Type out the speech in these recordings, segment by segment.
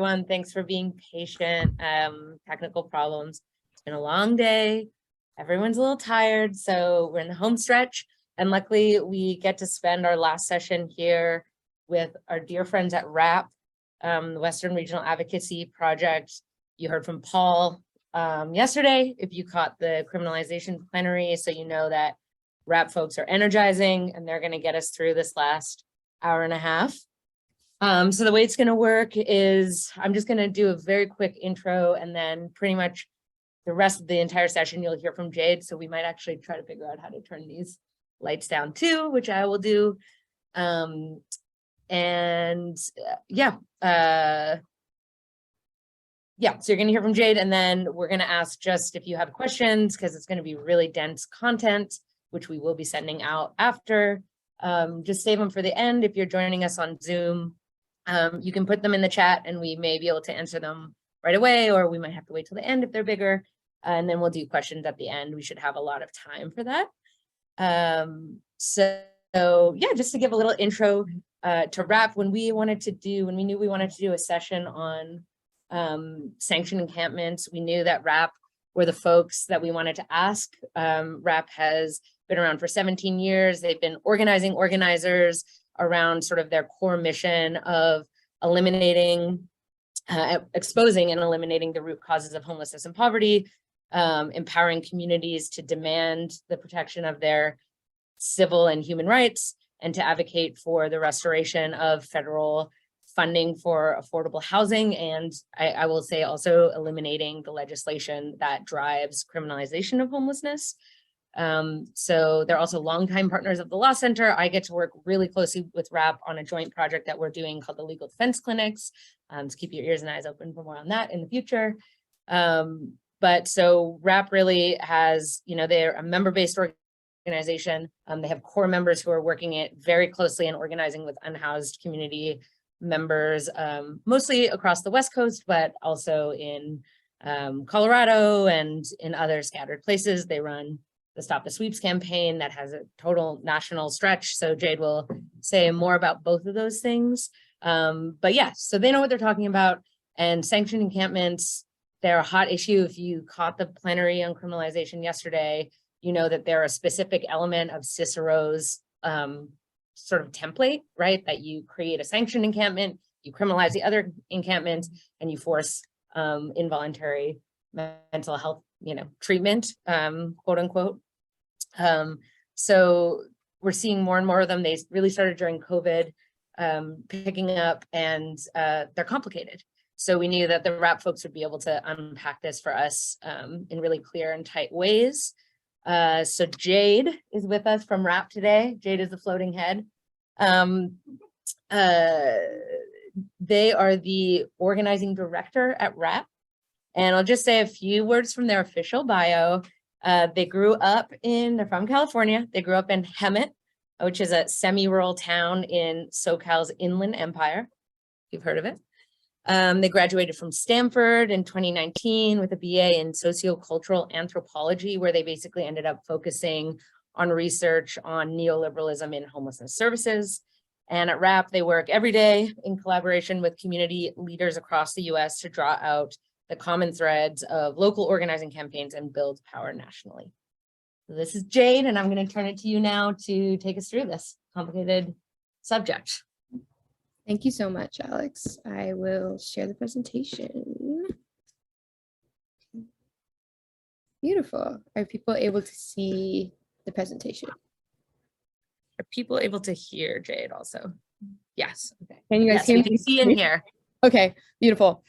everyone. Thanks for being patient. Technical problems. It's been a long day. Everyone's a little tired, so we're in the home stretch. And luckily, we get to spend our last session here with our dear friends at WRAP, the Western Regional Advocacy Project. You heard from Paul yesterday, if you caught the criminalization plenary, so you know that WRAP folks are energizing and they're going to get us through this last hour and a half. So the way it's going to work is I'm just going to do a very quick intro, and then pretty much the rest of the entire session you'll hear from Jade. So we might actually try to figure out how to turn these lights down too, which I will do. Yeah, so you're going to hear from Jade, and then we're going to ask just if you have questions, because it's going to be really dense content, which we will be sending out after. Just save them for the end. If you're joining us on Zoom, you can put them in the chat and we may be able to answer them right away, or we might have to wait till the end if they're bigger. And then we'll do questions at the end. We should have a lot of time for that. So yeah, just to give a little intro to WRAP, when we knew we wanted to do a session on sanctioned encampments, we knew that WRAP were the folks that we wanted to ask. WRAP has been around for 17 years. They've been organizing organizers around sort of their core mission of exposing and eliminating the root causes of homelessness and poverty, empowering communities to demand the protection of their civil and human rights, and to advocate for the restoration of federal funding for affordable housing. And I will say also eliminating the legislation that drives criminalization of homelessness. So they're also longtime partners of the Law Center. I get to work really closely with WRAP on a joint project that we're doing called the Legal Defense Clinics. So keep your ears and eyes open for more on that in the future. But so WRAP really has, they're a member-based organization. They have core members who are working it very closely and organizing with unhoused community members, mostly across the West Coast, but also in Colorado and in other scattered places. They run the Stop the Sweeps campaign that has a total national stretch. So Jade will say more about both of those things. But yeah, so they know what they're talking about. And sanctioned encampments, they're a hot issue. If you caught the plenary on criminalization yesterday, you know that they're a specific element of Cicero's sort of template, right? That you create a sanctioned encampment, you criminalize the other encampment, and you force involuntary mental health, treatment, quote unquote. So we're seeing more and more of them. They really started during COVID, picking up, and they're complicated. So we knew that the WRAP folks would be able to unpack this for us in really clear and tight ways. So Jade is with us from WRAP today. Jade is the floating head. They are the organizing director at WRAP. And I'll just say a few words from their official bio. They're from California. They grew up in Hemet, which is a semi-rural town in SoCal's Inland Empire. You've heard of it. They graduated from Stanford in 2019 with a BA in sociocultural anthropology, where they basically ended up focusing on research on neoliberalism in homelessness services. And at WRAP, they work every day in collaboration with community leaders across the US to draw out the common threads of local organizing campaigns and build power nationally. So this is Jade, and I'm going to turn it to you now to take us through this complicated subject. Thank you so much, Alex. I will share the presentation. Beautiful. Are people able to see the presentation? Are people able to hear Jade also? Yes. Okay. Can you guys hear me? We can see and hear. Okay, beautiful.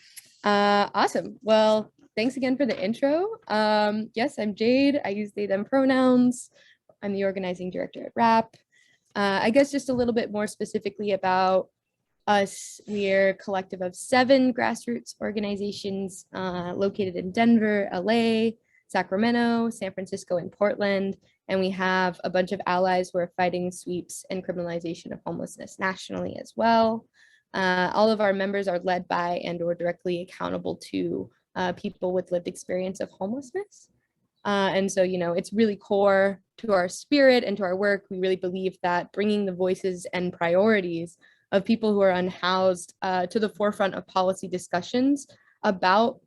Awesome. Well, thanks again for the intro. Yes, I'm Jade. I use they, them pronouns. I'm the organizing director at WRAP. I guess just a little bit more specifically about us. We're a collective of 7 grassroots organizations located in Denver, LA, Sacramento, San Francisco, and Portland. And we have a bunch of allies who are fighting sweeps and criminalization of homelessness nationally as well. All of our members are led by and or directly accountable to people with lived experience of homelessness. And so, it's really core to our spirit and to our work. We really believe that bringing the voices and priorities of people who are unhoused to the forefront of policy discussions about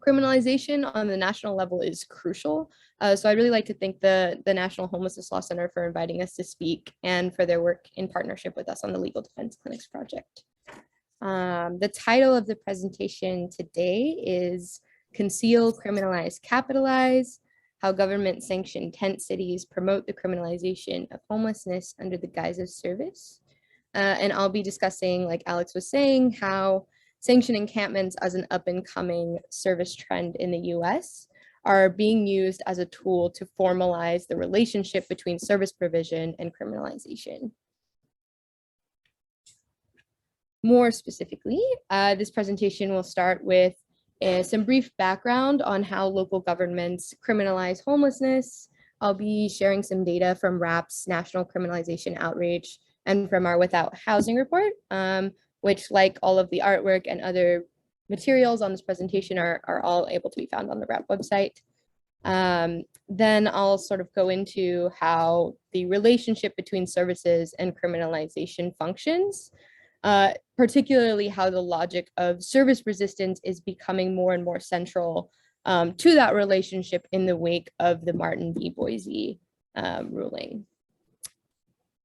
criminalization on the national level is crucial. So I'd really like to thank the National Homelessness Law Center for inviting us to speak and for their work in partnership with us on the Legal Defense Clinics project. The title of the presentation today is Conceal, Criminalize, Capitalize, How Government-Sanctioned Tent Cities Promote the Criminalization of Homelessness Under the Guise of Service. And I'll be discussing, like Alex was saying, how sanctioned encampments as an up-and-coming service trend in the US are being used as a tool to formalize the relationship between service provision and criminalization. More specifically, this presentation will start with some brief background on how local governments criminalize homelessness. I'll be sharing some data from RAP's National Criminalization Outreach and from our Without Housing report, which, like all of the artwork and other materials on this presentation, are all able to be found on the RAP website. Then I'll sort of go into how the relationship between services and criminalization functions, particularly how the logic of service resistance is becoming more and more central to that relationship in the wake of the Martin v. Boise ruling.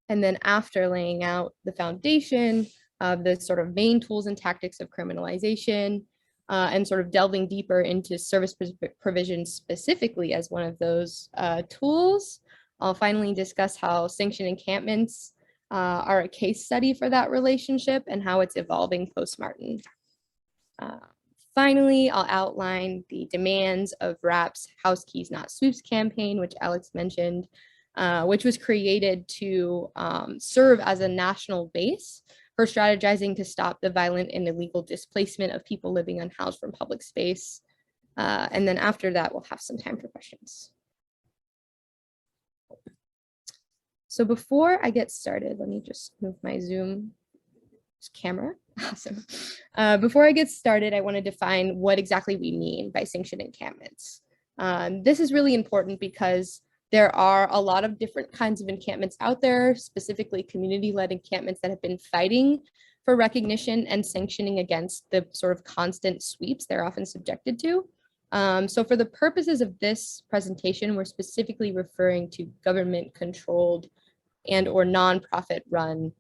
And then after laying out the foundation of the sort of main tools and tactics of criminalization, and sort of delving deeper into service provision specifically as one of those tools, I'll finally discuss how sanctioned encampments are a case study for that relationship and how it's evolving post-Martin. Finally, I'll outline the demands of RAP's House Keys Not Swoops campaign, which Alex mentioned, which was created to serve as a national base for strategizing to stop the violent and illegal displacement of people living unhoused from public space. And then after that, we'll have some time for questions. So before I get started, let me just move my Zoom camera. Awesome. Before I get started, I want to define what exactly we mean by sanctioned encampments. This is really important because there are a lot of different kinds of encampments out there, specifically community-led encampments that have been fighting for recognition and sanctioning against the sort of constant sweeps they're often subjected to. So for the purposes of this presentation, we're specifically referring to government-controlled and or nonprofit run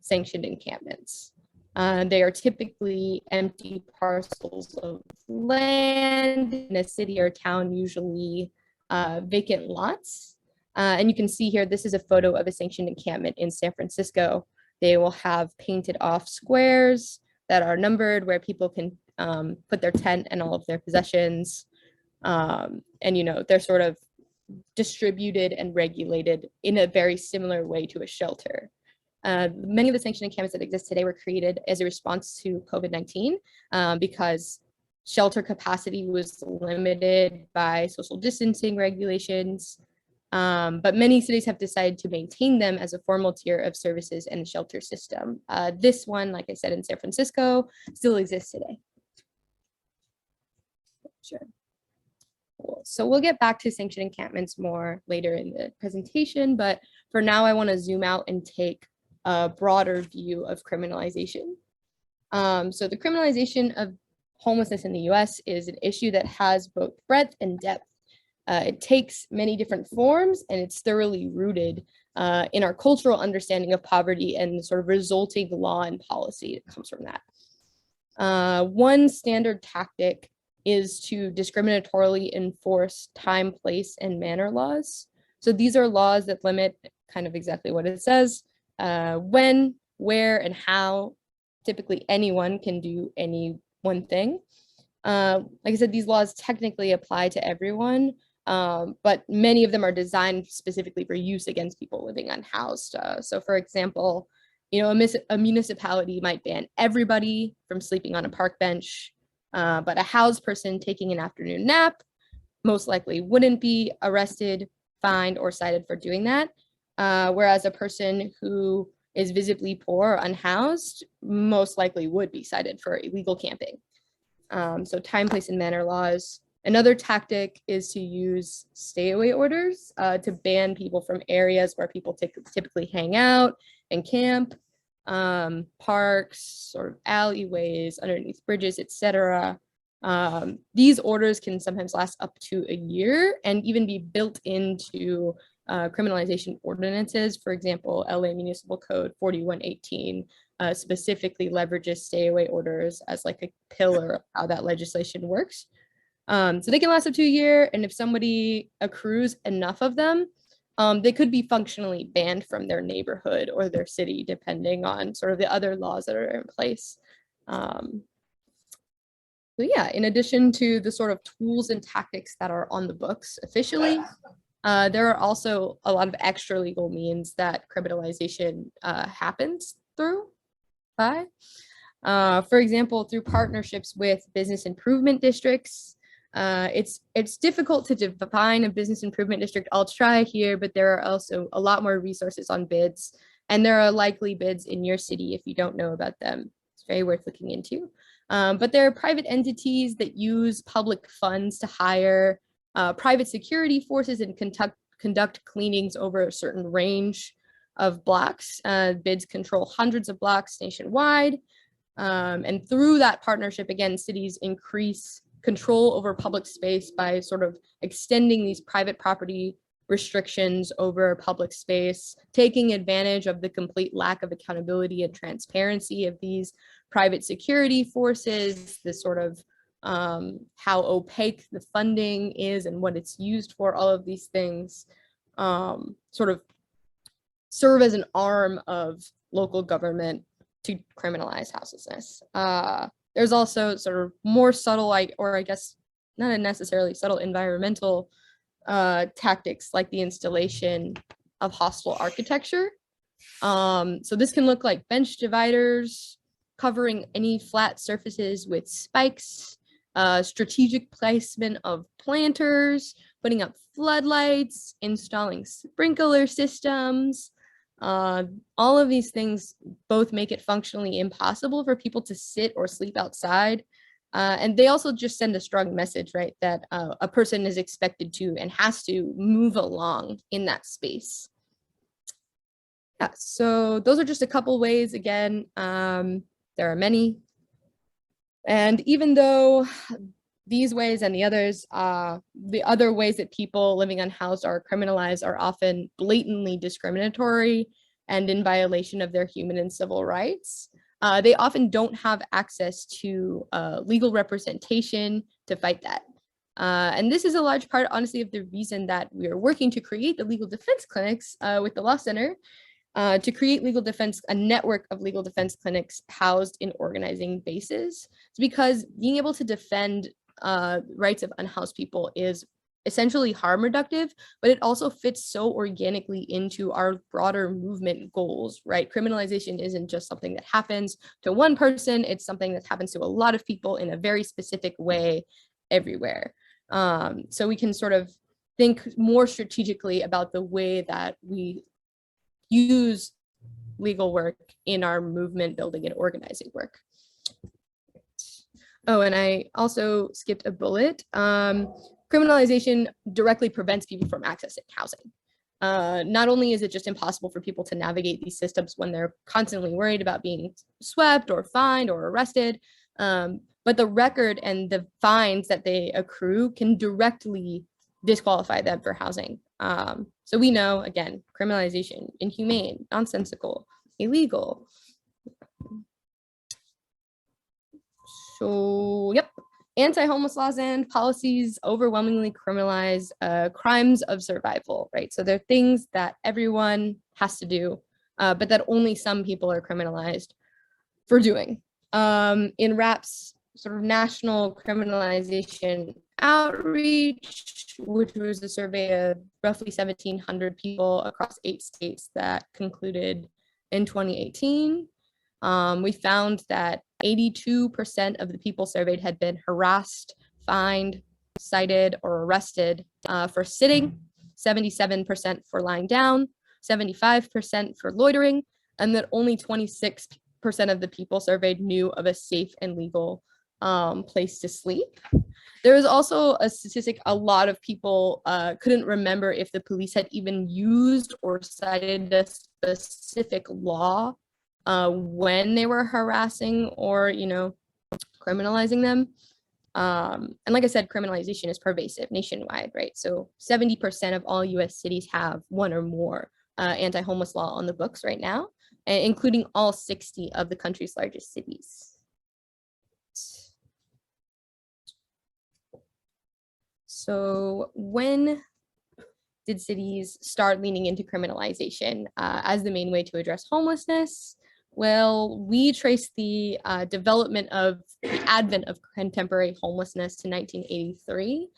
sanctioned encampments. They are typically empty parcels of land in a city or town, usually vacant lots. And you can see here, this is a photo of a sanctioned encampment in San Francisco. They will have painted off squares that are numbered where people can put their tent and all of their possessions. And, you know, they're sort of distributed and regulated in a very similar way to a shelter. Many of the sanctioned encampments that exist today were created as a response to COVID-19 because shelter capacity was limited by social distancing regulations, but many cities have decided to maintain them as a formal tier of services in the shelter system. This one, like I said, in San Francisco, still exists today. Sure. Cool. So we'll get back to sanctioned encampments more later in the presentation, but for now I want to zoom out and take a broader view of criminalization. So the criminalization of homelessness in the US is an issue that has both breadth and depth. It takes many different forms, and it's thoroughly rooted in our cultural understanding of poverty and the sort of resulting law and policy that comes from that. One standard tactic is to discriminatorily enforce time, place, and manner laws. So these are laws that limit kind of exactly what it says, when, where, and how typically anyone can do any one thing. Like I said, these laws technically apply to everyone, but many of them are designed specifically for use against people living unhoused. So for example, you know, a municipality might ban everybody from sleeping on a park bench, but a housed person taking an afternoon nap most likely wouldn't be arrested, fined, or cited for doing that. Whereas a person who is visibly poor or unhoused most likely would be cited for illegal camping. So time, place, and manner laws. Another tactic is to use stay-away orders to ban people from areas where people typically hang out and camp. parks, sort of alleyways, underneath bridges, etc. These orders can sometimes last up to a year and even be built into criminalization ordinances. For example, LA Municipal Code 4118 specifically leverages stay away orders as like a pillar of how that legislation works. So they can last up to a year, and if somebody accrues enough of them, they could be functionally banned from their neighborhood or their city, depending on sort of the other laws that are in place. So yeah, in addition to the sort of tools and tactics that are on the books officially, there are also a lot of extra legal means that criminalization happens through by. For example, through partnerships with business improvement districts. It's difficult to define a business improvement district. I'll try here, but there are also a lot more resources on bids, and there are likely bids in your city if you don't know about them. It's very worth looking into. But there are private entities that use public funds to hire private security forces and conduct cleanings over a certain range of blocks. Bids control hundreds of blocks nationwide. And through that partnership, again, cities increase control over public space by sort of extending these private property restrictions over public space, taking advantage of the complete lack of accountability and transparency of these private security forces, the sort of how opaque the funding is and what it's used for. All of these things sort of serve as an arm of local government to criminalize houselessness. There's also sort of more subtle, or I guess not necessarily subtle, environmental tactics like the installation of hostile architecture. So this can look like bench dividers, covering any flat surfaces with spikes, strategic placement of planters, putting up floodlights, installing sprinkler systems. All of these things both make it functionally impossible for people to sit or sleep outside. And they also just send a strong message, right, that a person is expected to and has to move along in that space. Yeah, so those are just a couple ways. Again, there are many. And even though these ways and the other ways that people living unhoused are criminalized are often blatantly discriminatory and in violation of their human and civil rights, they often don't have access to legal representation to fight that. And this is a large part, honestly, of the reason that we are working to create the legal defense clinics with the Law Center, to create a network of legal defense clinics housed in organizing bases. It's because being able to defend rights of unhoused people is essentially harm reductive, but it also fits so organically into our broader movement goals, right? Criminalization isn't just something that happens to one person, it's something that happens to a lot of people in a very specific way everywhere. So we can sort of think more strategically about the way that we use legal work in our movement building and organizing work. Oh, and I also skipped a bullet. Criminalization directly prevents people from accessing housing. Not only is it just impossible for people to navigate these systems when they're constantly worried about being swept or fined or arrested, but the record and the fines that they accrue can directly disqualify them for housing. So we know, again, criminalization, inhumane, nonsensical, illegal. So, yep, anti-homeless laws and policies overwhelmingly criminalize crimes of survival, right? So they're things that everyone has to do, but that only some people are criminalized for doing. In RAP's sort of national criminalization outreach, which was a survey of roughly 1,700 people across 8 states that concluded in 2018, we found that 82% of the people surveyed had been harassed, fined, cited, or arrested for sitting, 77% for lying down, 75% for loitering, and that only 26% of the people surveyed knew of a safe and legal place to sleep. There was also a statistic, a lot of people couldn't remember if the police had even used or cited a specific law when they were harassing or, criminalizing them. And like I said, criminalization is pervasive nationwide, right? So 70% of all US cities have one or more anti-homeless law on the books right now, including all 60 of the country's largest cities. So when did cities start leaning into criminalization as the main way to address homelessness? Well, we trace the development of the advent of contemporary homelessness to 1983.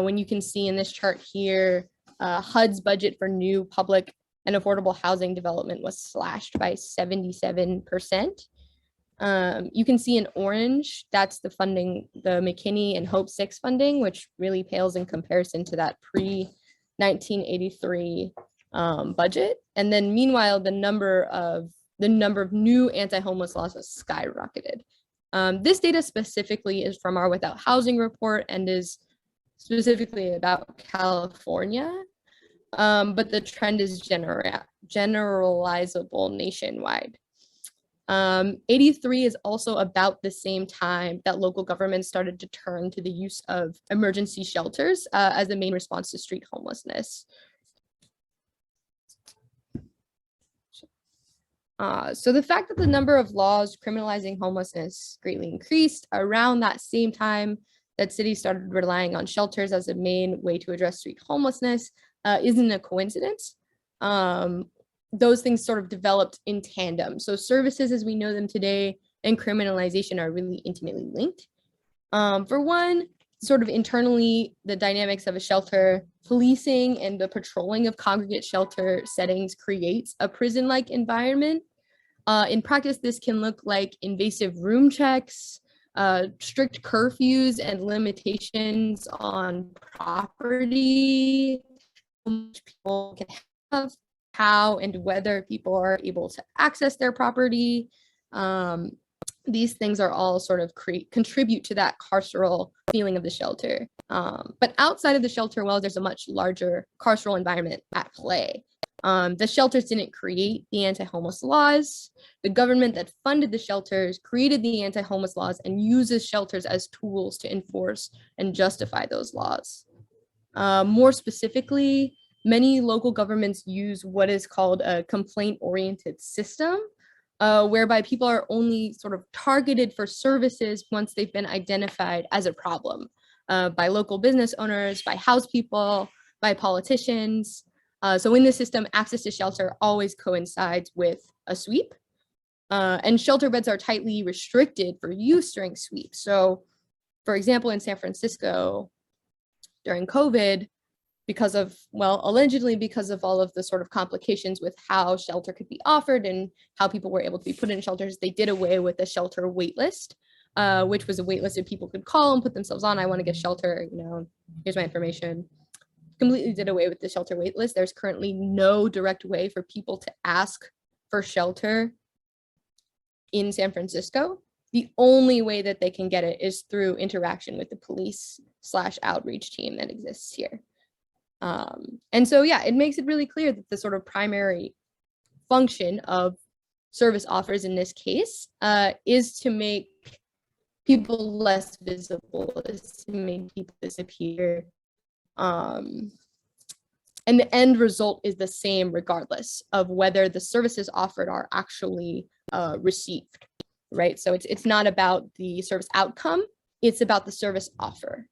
When you can see in this chart here, HUD's budget for new public and affordable housing development was slashed by 77%. You can see in orange, that's the funding, the McKinney and Hope 6 funding, which really pales in comparison to that pre-1983 budget. And then meanwhile, the number of new anti-homeless laws has skyrocketed. This data specifically is from our Without Housing report and is specifically about California, but the trend is generalizable nationwide. 83 is also about the same time that local governments started to turn to the use of emergency shelters as the main response to street homelessness. So the fact that the number of laws criminalizing homelessness greatly increased around that same time that cities started relying on shelters as a main way to address street homelessness isn't a coincidence. Those things sort of developed in tandem. So services as we know them today and criminalization are really intimately linked. For one, sort of internally, the dynamics of a shelter, policing and the patrolling of congregate shelter settings creates a prison-like environment. In practice, this can look like invasive room checks, strict curfews and limitations on property, how much people can have, how and whether people are able to access their property. These things are all sort of contribute to that carceral feeling of the shelter. But outside of the shelter, well, there's a much larger carceral environment at play. The shelters didn't create the anti-homeless laws. The government that funded the shelters created the anti-homeless laws and uses shelters as tools to enforce and justify those laws. More specifically, many local governments use what is called a complaint-oriented system, whereby people are only sort of targeted for services once they've been identified as a problem by local business owners, by house people, by politicians. So in this system, access to shelter always coincides with a sweep. And shelter beds are tightly restricted for use during sweeps. So for example, in San Francisco during COVID, because of, well, allegedly because of all of the sort of complications with how shelter could be offered and how people were able to be put in shelters, they did away with the shelter wait list, which was a wait list that people could call and put themselves on. I want to get shelter, here's my information. Completely did away with the shelter wait list. There's currently no direct way for people to ask for shelter in San Francisco. The only way that they can get it is through interaction with the police/outreach team that exists here. And so, yeah, it makes it really clear that the sort of primary function of service offers in this case is to make people less visible, is to make people disappear. And the end result is the same regardless of whether the services offered are actually received, right? So it's not about the service outcome, it's about the service offer.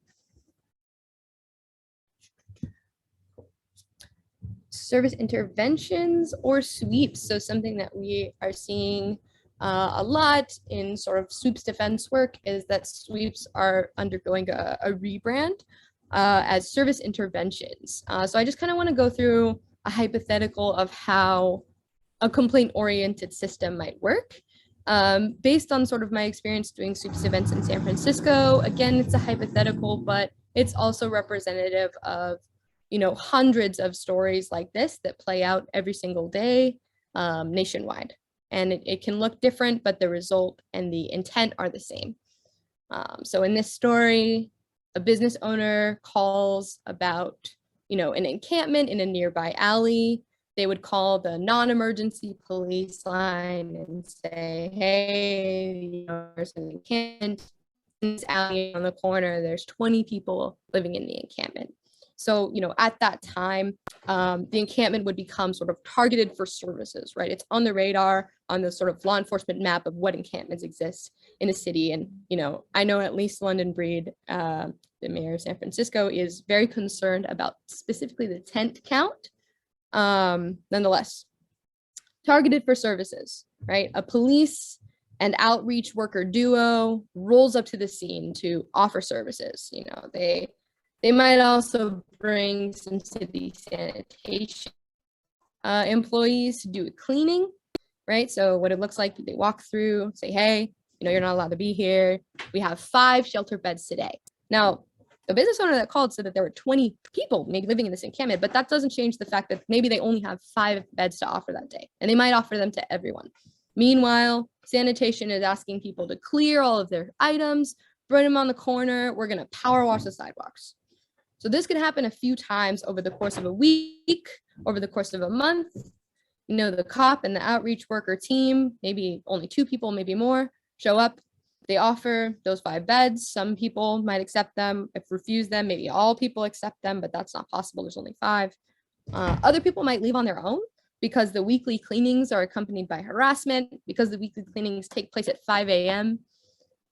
Service interventions or sweeps. So something that we are seeing a lot in sort of sweeps defense work is that sweeps are undergoing a rebrand as service interventions. So I just kind of want to go through a hypothetical of how a complaint-oriented system might work. Based on sort of my experience doing sweeps events in San Francisco, again, it's a hypothetical, but it's also representative of hundreds of stories like this that play out every single day nationwide. And it can look different, but the result and the intent are the same. So in this story, a business owner calls about, an encampment in a nearby alley. they would call the non-emergency police line and say, hey, you know, there's an encampment in this alley on the corner, there's 20 people living in the encampment. So, you know, at that time, the encampment would become sort of targeted for services, right? It's on the radar, on the sort of law enforcement map of what encampments exist in a city. And, you know, I know at least London Breed, the mayor of San Francisco, is very concerned about specifically the tent count. Nonetheless, targeted for services, right? A police and outreach worker duo rolls up to the scene to offer services. You know, they might also bring some city sanitation employees to do cleaning, right? So what it looks like, they walk through, say, hey, you know, you're not allowed to be here. We have 5 shelter beds today. Now, the business owner that called said that there were 20 people maybe living in this encampment, but that doesn't change the fact that maybe they only have 5 beds to offer that day, and they might offer them to everyone. Meanwhile, sanitation is asking people to clear all of their items, burn them on the corner. We're going to power wash the sidewalks. So this could happen a few times over the course of a week, over the course of a month. You know, the cop and the outreach worker team, maybe only 2 people, maybe more, show up. They offer those 5 beds. Some people might accept them. If refuse them, maybe all people accept them, but that's not possible. There's only 5. Other people might leave on their own because the weekly cleanings are accompanied by harassment, because the weekly cleanings take place at 5 a.m.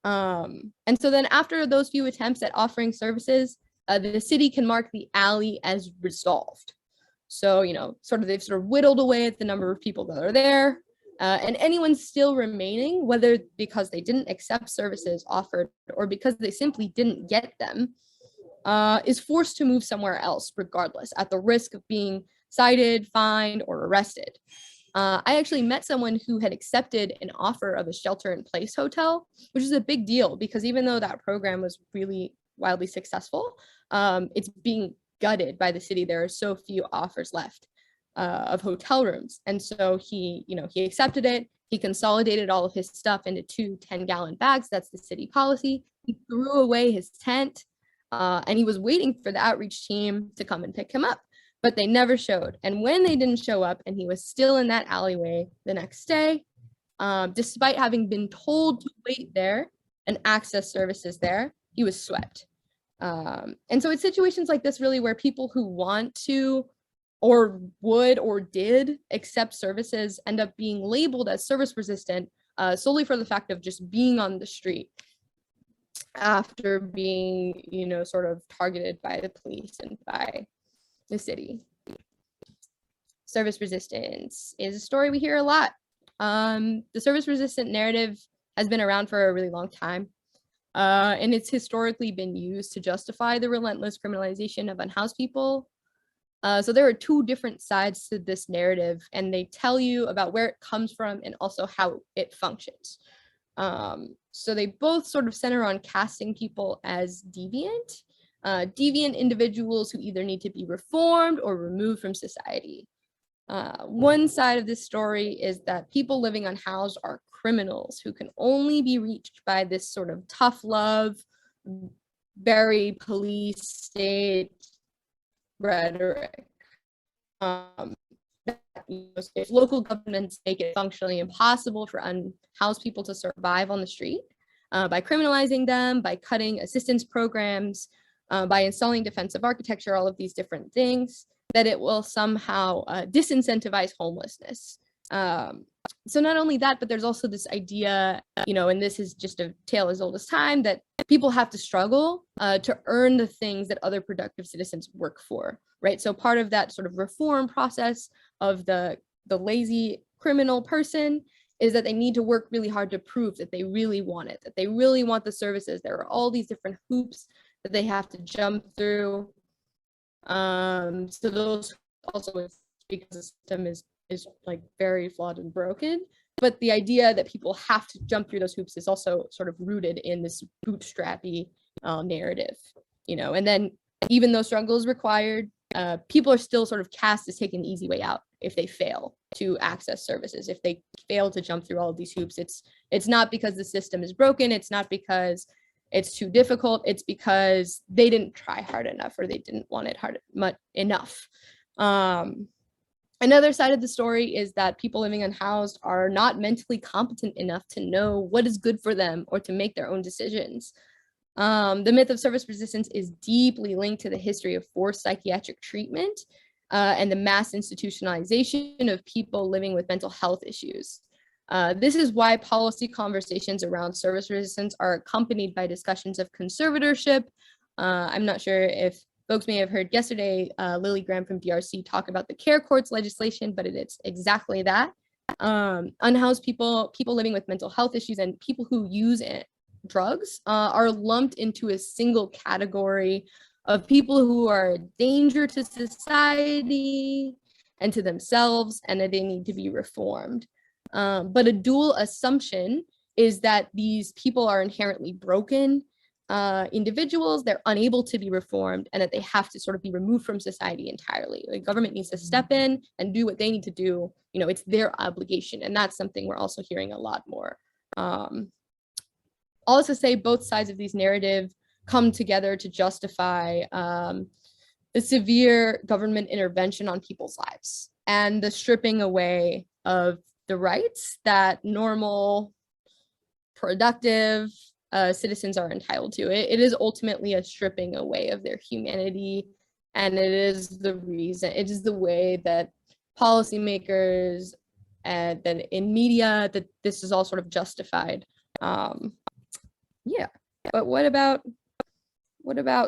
And so then after those few attempts at offering services, the city can mark the alley as resolved. So, you know, they've sort of whittled away at the number of people that are there. And anyone still remaining, whether because they didn't accept services offered or because they simply didn't get them, is forced to move somewhere else regardless, at the risk of being cited, fined, or arrested. I actually met someone who had accepted an offer of a shelter-in-place hotel, which is a big deal because even though that program was really wildly successful, it's being gutted by the city. There are so few offers left of hotel rooms. And so he accepted it. He consolidated all of his stuff into 2 10-gallon bags. That's the city policy. He threw away his tent and he was waiting for the outreach team to come and pick him up, but they never showed. And when they didn't show up and he was still in that alleyway the next day, despite having been told to wait there and access services there, he was swept. And so it's situations like this really where people who want to or would or did accept services end up being labeled as service resistant solely for the fact of just being on the street after being, you know, sort of targeted by the police and by the city. Service resistance is a story we hear a lot. The service resistant narrative has been around for a really long time. And it's historically been used to justify the relentless criminalization of unhoused people. So there are 2 different sides to this narrative, and they tell you about where it comes from and also how it functions. So they both sort of center on casting people as deviant individuals who either need to be reformed or removed from society. One side of this story is that people living unhoused are criminals who can only be reached by this sort of tough love, very police state rhetoric. If local governments make it functionally impossible for unhoused people to survive on the street, by criminalizing them, by cutting assistance programs, by installing defensive architecture, all of these different things, that it will somehow disincentivize homelessness. So not only that, but there's also this idea, you know, and this is just a tale as old as time, that people have to struggle to earn the things that other productive citizens work for, right? So part of that sort of reform process of the lazy criminal person is that they need to work really hard to prove that they really want it, that they really want the services. There are all these different hoops that they have to jump through. So those also, because the system is like very flawed and broken, but the idea that people have to jump through those hoops is also sort of rooted in this bootstrappy narrative, you know. And then even though struggle is required, people are still sort of cast as taking the easy way out if they fail to access services, if they fail to jump through all of these hoops. It's not because the system is broken, it's not because it's too difficult, it's because they didn't try hard enough or they didn't want it hard enough. Another side of the story is that people living unhoused are not mentally competent enough to know what is good for them or to make their own decisions. The myth of service resistance is deeply linked to the history of forced psychiatric treatment and the mass institutionalization of people living with mental health issues. This is why policy conversations around service resistance are accompanied by discussions of conservatorship. I'm not sure if folks may have heard yesterday, Lily Graham from DRC talk about the care courts legislation, but it's exactly that. Unhoused people, people living with mental health issues, and people who use drugs are lumped into a single category of people who are a danger to society and to themselves, and that they need to be reformed. But a dual assumption is that these people are inherently broken individuals, they're unable to be reformed, and that they have to sort of be removed from society entirely. The government needs to step in and do what they need to do. You know, it's their obligation, and that's something we're also hearing a lot more. All this to say, both sides of these narratives come together to justify the severe government intervention on people's lives and the stripping away of the rights that normal, productive citizens are entitled to. It is ultimately a stripping away of their humanity, and it is the reason, it is the way that policymakers and that in media, that this is all sort of justified. Yeah, but what about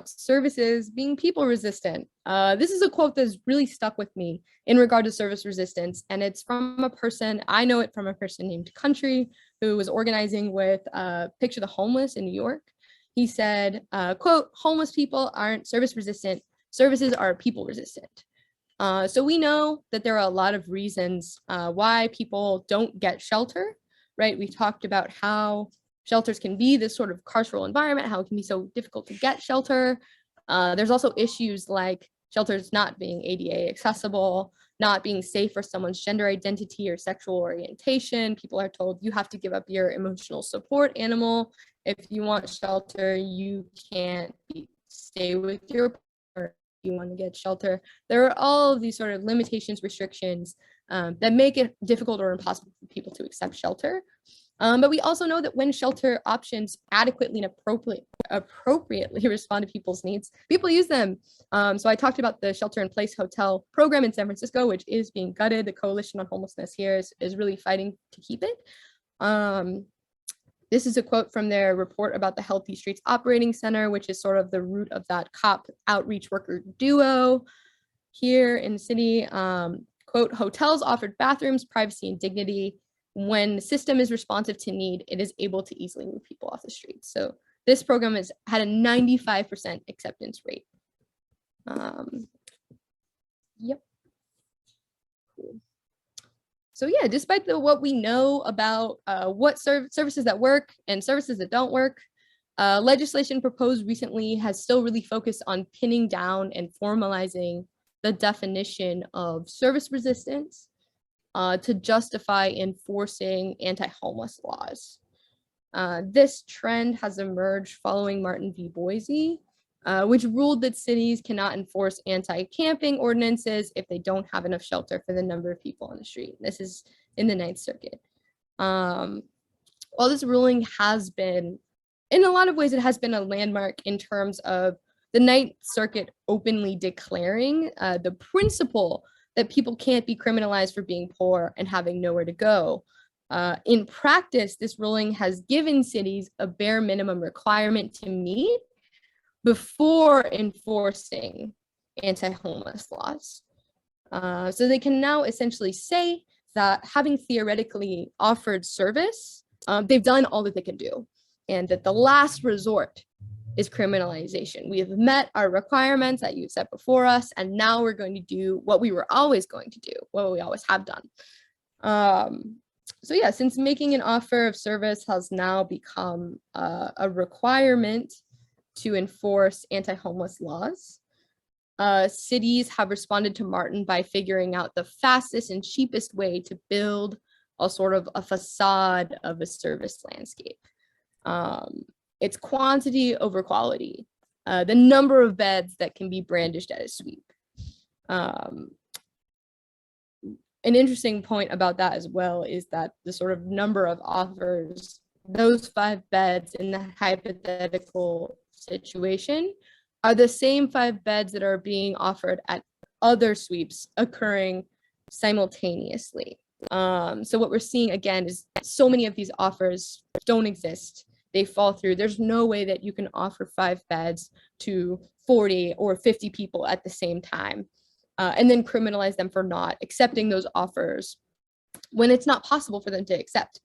services being people resistant? This is a quote that's really stuck with me in regard to service resistance, and it's from a person, I know it from a person named Country, who was organizing with Picture the Homeless in New York. He said, quote, "Homeless people aren't service resistant, services are people resistant." So we know that there are a lot of reasons why people don't get shelter, right? We talked about how shelters can be this sort of carceral environment, how it can be so difficult to get shelter. There's also issues like shelters not being ADA accessible, not being safe for someone's gender identity or sexual orientation. People are told you have to give up your emotional support animal. If you want shelter, you can't stay with your partner if you want to get shelter. There are all of these sort of limitations, restrictions that make it difficult or impossible for people to accept shelter. But we also know that when shelter options adequately and appropriately respond to people's needs, people use them. So I talked about the shelter in place hotel program in San Francisco, which is being gutted. The Coalition on Homelessness here is really fighting to keep it. This is a quote from their report about the Healthy Streets Operating Center, which is sort of the root of that COP outreach worker duo here in the city. Quote, "Hotels offered bathrooms, privacy, and dignity. When the system is responsive to need, it is able to easily move people off the streets." So this program has had a 95% acceptance rate. Yep. Cool. So yeah, despite what we know about what services that work and services that don't work, legislation proposed recently has still really focused on pinning down and formalizing the definition of service resistance to justify enforcing anti-homeless laws. This trend has emerged following Martin v. Boise, which ruled that cities cannot enforce anti-camping ordinances if they don't have enough shelter for the number of people on the street. This is in the Ninth Circuit. While this ruling has been, in a lot of ways, it has been a landmark in terms of the Ninth Circuit openly declaring the principle that people can't be criminalized for being poor and having nowhere to go. In practice, this ruling has given cities a bare minimum requirement to meet before enforcing anti-homeless laws. So they can now essentially say that having theoretically offered service, they've done all that they can do, and that the last resort is criminalization. We have met our requirements that you set before us, and now we're going to do what we were always going to do, what we always have done. So yeah, since making an offer of service has now become a requirement to enforce anti-homeless laws, cities have responded to Martin by figuring out the fastest and cheapest way to build a sort of a facade of a service landscape. It's quantity over quality, the number of beds that can be brandished at a sweep. an interesting point about that as well is that the sort of number of offers, those 5 beds in the hypothetical situation are the same 5 beds that are being offered at other sweeps occurring simultaneously. So what we're seeing again is so many of these offers don't exist. They fall through. There's no way that you can offer 5 beds to 40 or 50 people at the same time, and then criminalize them for not accepting those offers when it's not possible for them to accept.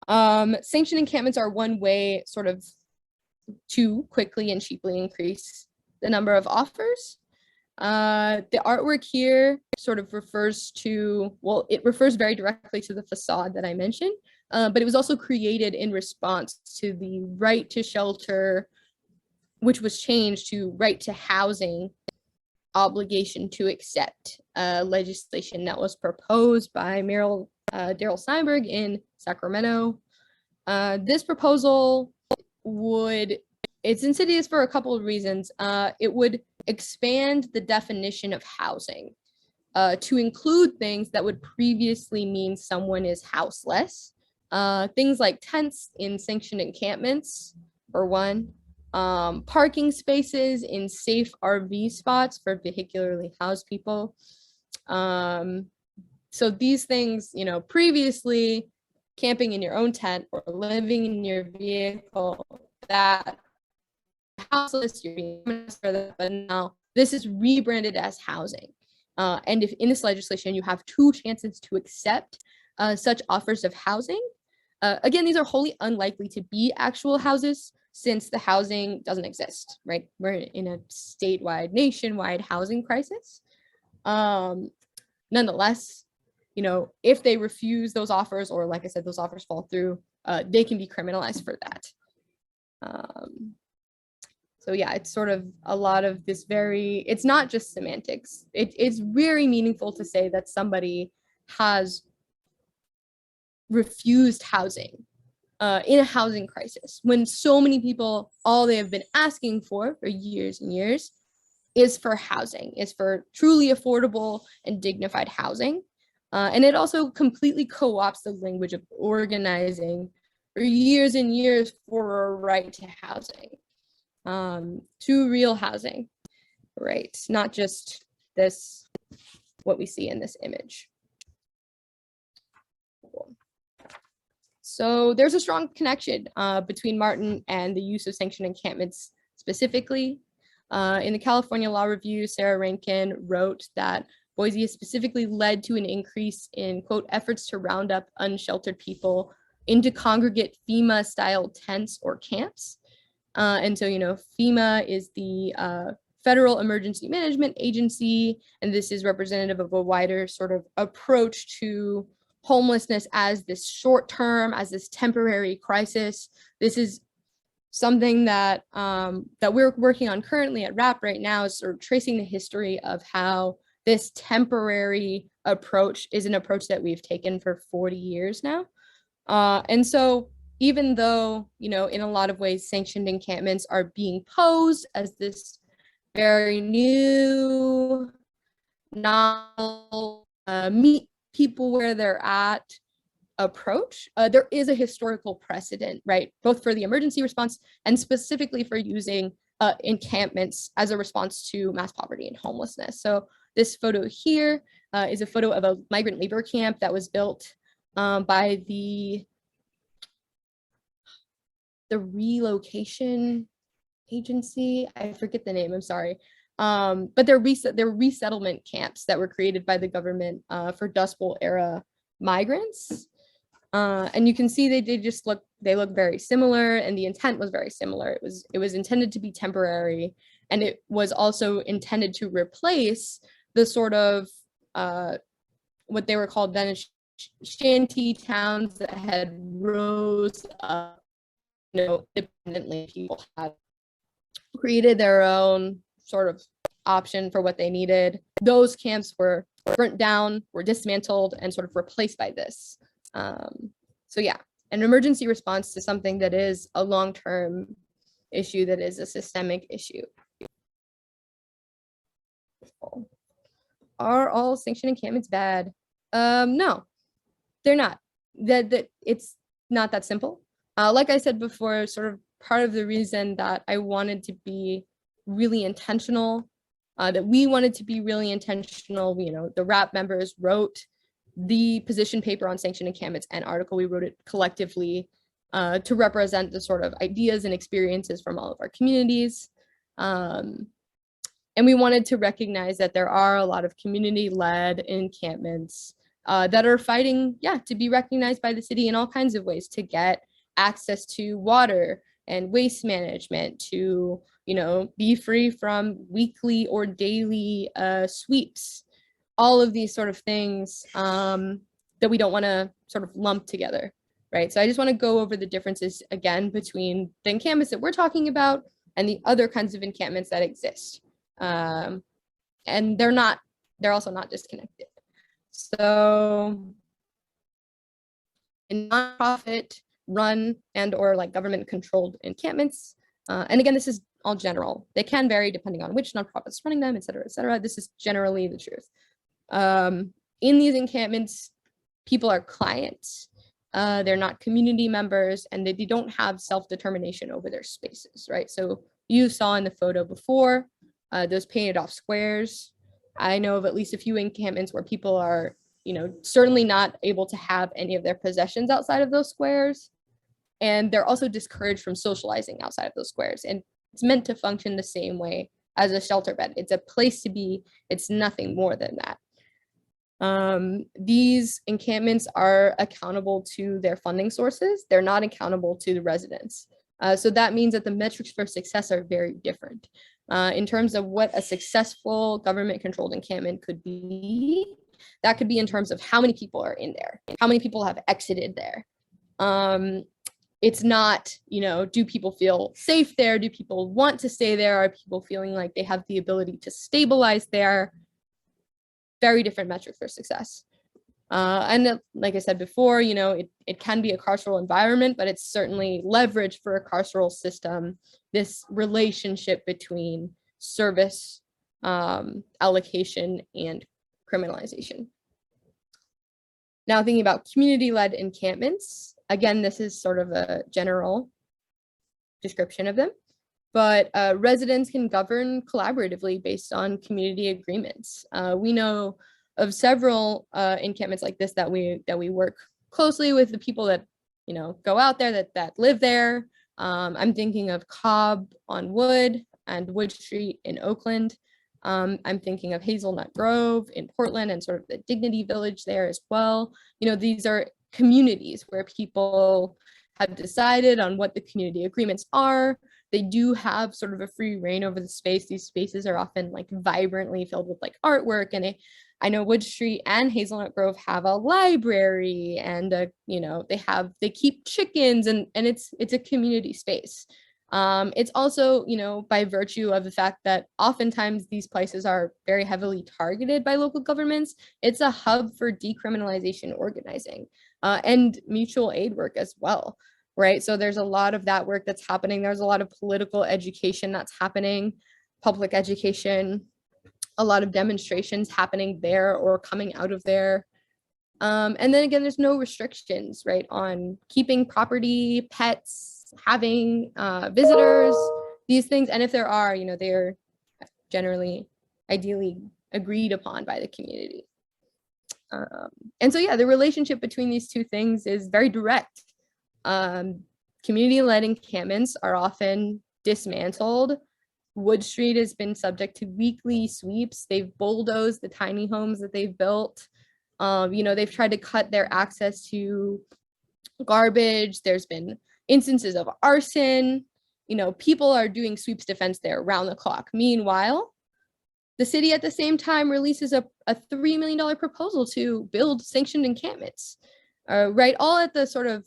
Sanctioned encampments are one way sort of to quickly and cheaply increase the number of offers. The artwork here sort of refers to, well, it refers very directly to the facade that I mentioned, but it was also created in response to the right to shelter, which was changed to right to housing obligation to accept legislation that was proposed by Mayor Daryl Steinberg in Sacramento. This proposal it's insidious for a couple of reasons. It would expand the definition of housing to include things that would previously mean someone is houseless. Things like tents in sanctioned encampments, for one, parking spaces in safe RV spots for vehicularly housed people. So these things, previously camping in your own tent or living in your vehicle, that houseless, you're being for that, but now this is rebranded as housing. And if in this legislation you have 2 chances to accept such offers of housing, again, these are wholly unlikely to be actual houses since the housing doesn't exist, right? We're in a statewide, nationwide housing crisis. Nonetheless, if they refuse those offers, or like I said, those offers fall through, they can be criminalized for that. So yeah, it's sort of a lot of this it's not just semantics. It's very meaningful to say that somebody has refused housing in a housing crisis, when so many people, all they have been asking for years and years is for housing, is for truly affordable and dignified housing. And it also completely co-opts the language of organizing for years and years for a right to housing, to real housing, right? Not just this, what we see in this image. Cool. So there's a strong connection between Martin and the use of sanctioned encampments specifically. In the California Law Review, Sarah Rankin wrote that Boise has specifically led to an increase in, quote, efforts to round up unsheltered people into congregate FEMA-style tents or camps. And so, FEMA is the Federal Emergency Management Agency, and this is representative of a wider sort of approach to homelessness as this short term, as this temporary crisis. This is something that that we're working on currently at RAP right now, is sort of tracing the history of how this temporary approach is an approach that we've taken for 40 years now. And so even though, in a lot of ways, sanctioned encampments are being posed as this very new, novel, meet people where they're at approach, there is a historical precedent, right? Both for the emergency response and specifically for using encampments as a response to mass poverty and homelessness. So this photo here is a photo of a migrant labor camp that was built by the relocation agency. I forget the name, I'm sorry. But they're resettlement camps that were created by the government for Dust Bowl era migrants. And you can see they look very similar, and the intent was very similar. It was intended to be temporary, and it was also intended to replace the sort of what they were called then shanty towns that had rose up, independently. People had created their own sort of option for what they needed. Those camps were burnt down, were dismantled, and sort of replaced by this. So yeah, an emergency response to something that is a long-term issue, that is a systemic issue. are all sanctioned encampments bad? No, they're not. That it's not that simple. Like I said before, sort of part of the reason that I wanted to be really intentional, that we wanted to be really intentional, the RAP members wrote the position paper on sanctioned encampments and article. We wrote it collectively to represent the sort of ideas and experiences from all of our communities. And we wanted to recognize that there are a lot of community-led encampments that are fighting, to be recognized by the city in all kinds of ways, to get access to water and waste management, to be free from weekly or daily sweeps, all of these sort of things that we don't want to sort of lump together, right? So I just want to go over the differences again between the encampments that we're talking about and the other kinds of encampments that exist. And they're also not disconnected. So in nonprofit run and or like government controlled encampments, and again, this is all general. They can vary depending on which nonprofit's running them, et cetera, et cetera. This is generally the truth. In these encampments, people are clients. They're not community members, and they don't have self-determination over their spaces, right? So you saw in the photo before, those painted off squares. I know of at least a few encampments where people are, certainly not able to have any of their possessions outside of those squares. And they're also discouraged from socializing outside of those squares. And it's meant to function the same way as a shelter bed. It's a place to be. It's nothing more than that. These encampments are accountable to their funding sources. They're not accountable to the residents. So that means that the metrics for success are very different. In terms of what a successful government-controlled encampment could be, that could be in terms of how many people are in there, how many people have exited there. It's not, do people feel safe there? Do people want to stay there? Are people feeling like they have the ability to stabilize there? Very different metric for success. And like I said before, it can be a carceral environment, but it's certainly leverage for a carceral system, this relationship between service, allocation, and criminalization. Now thinking about community-led encampments, again, this is sort of a general description of them, but residents can govern collaboratively based on community agreements. We know of several encampments like this that we work closely with the people that go out there that live there. I'm thinking of Cobb on Wood and Wood Street in Oakland. I'm thinking of Hazelnut Grove in Portland and sort of the Dignity Village there as well. These are communities where people have decided on what the community agreements are. They do have sort of a free reign over the space. These spaces are often like vibrantly filled with like artwork, and I know Wood Street and Hazelnut Grove have a library, and they keep chickens, and it's a community space. It's also, by virtue of the fact that oftentimes these places are very heavily targeted by local governments, it's a hub for decriminalization organizing and mutual aid work as well, right? So there's a lot of that work that's happening. There's a lot of political education that's happening, public education, a lot of demonstrations happening there or coming out of there. And then again, there's no restrictions, right, on keeping property, pets, having visitors, these things. And if there are, they're generally, ideally agreed upon by the community. And so, yeah, the relationship between these two things is very direct. Community-led encampments are often dismantled. Wood Street has been subject to weekly sweeps. They've bulldozed the tiny homes that they've built. They've tried to cut their access to garbage. There's been instances of arson. People are doing sweeps defense there around the clock. Meanwhile, the city at the same time releases a $3 million proposal to build sanctioned encampments, right? All at the sort of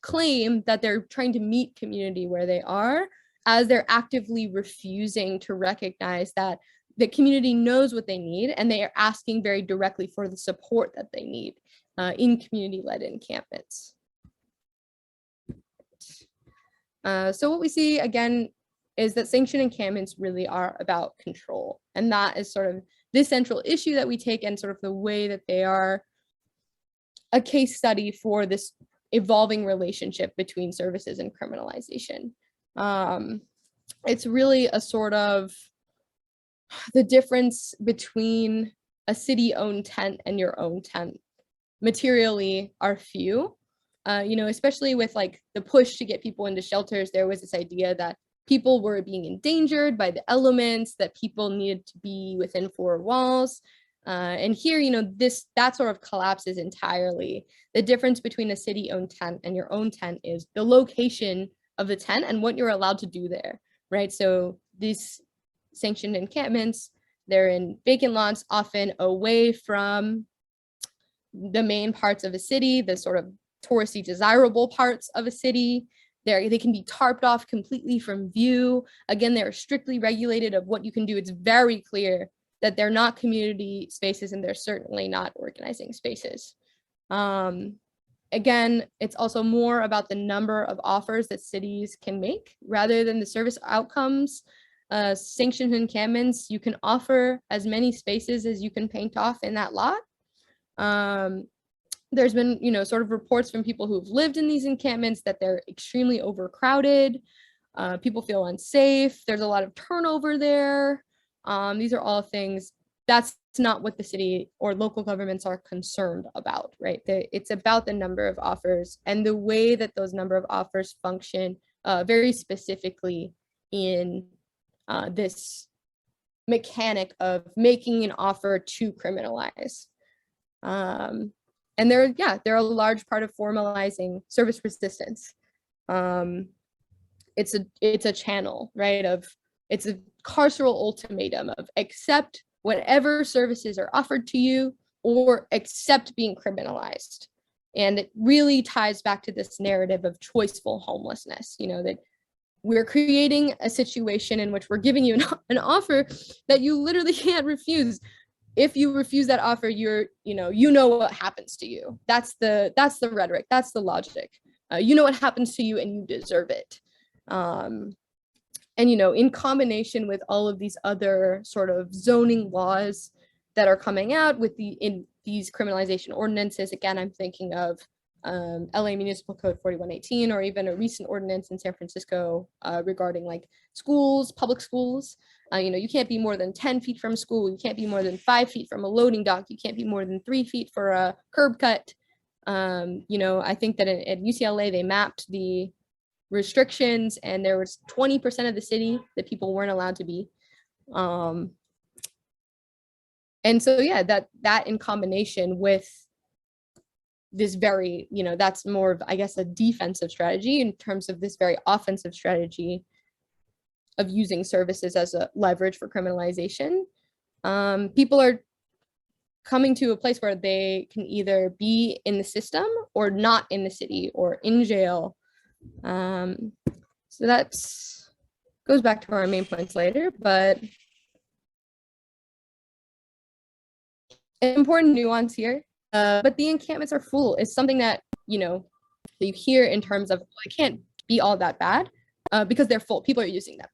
claim that they're trying to meet community where they are, as they're actively refusing to recognize that the community knows what they need, and they are asking very directly for the support that they need in community-led encampments. So what we see again is that sanctioned encampments really are about control, and that is sort of this central issue that we take and sort of the way that they are a case study for this evolving relationship between services and criminalization. It's really a sort of the difference between a city-owned tent and your own tent materially are few. Especially with like the push to get people into shelters, there was this idea that people were being endangered by the elements, that people needed to be within four walls. And here, that sort of collapses entirely. The difference between a city-owned tent and your own tent is the location of the tent and what you're allowed to do there, right? So these sanctioned encampments, they're in vacant lots, often away from the main parts of a city, the sort of touristy desirable parts of a city. They can be tarped off completely from view. Again, they're strictly regulated of what you can do. It's very clear that they're not community spaces and they're certainly not organizing spaces. Again, it's also more about the number of offers that cities can make rather than the service outcomes. Sanctioned encampments, you can offer as many spaces as you can paint off in that lot. There's been, sort of reports from people who've lived in these encampments that they're extremely overcrowded. People feel unsafe. There's a lot of turnover there. These are all things that's not what the city or local governments are concerned about, right? It's about the number of offers and the way that those number of offers function very specifically in this mechanic of making an offer to criminalize. And they're a large part of formalizing service resistance. It's a channel, right? It's a carceral ultimatum of accept whatever services are offered to you or accept being criminalized. And it really ties back to this narrative of choiceful homelessness, that we're creating a situation in which we're giving you an offer that you literally can't refuse. If you refuse that offer, you know what happens to you. That's the rhetoric. That's the logic. You know what happens to you and you deserve it. And, in combination with all of these other sort of zoning laws that are coming out in these criminalization ordinances, again, I'm thinking of LA Municipal Code 4118, or even a recent ordinance in San Francisco regarding like schools, public schools. You can't be more than 10 feet from school. You can't be more than 5 feet from a loading dock. You can't be more than 3 feet for a curb cut. I think that at UCLA, they mapped the restrictions and there was 20% of the city that people weren't allowed to be. And so, that in combination with this very, that's more of, I guess, a defensive strategy in terms of this very offensive strategy of using services as a leverage for criminalization. People are coming to a place where they can either be in the system or not in the city or in jail. So that's goes back to our main points later, but an important nuance here. But the encampments are full. It's something that, you hear in terms of, it can't be all that bad because they're full. People are using them.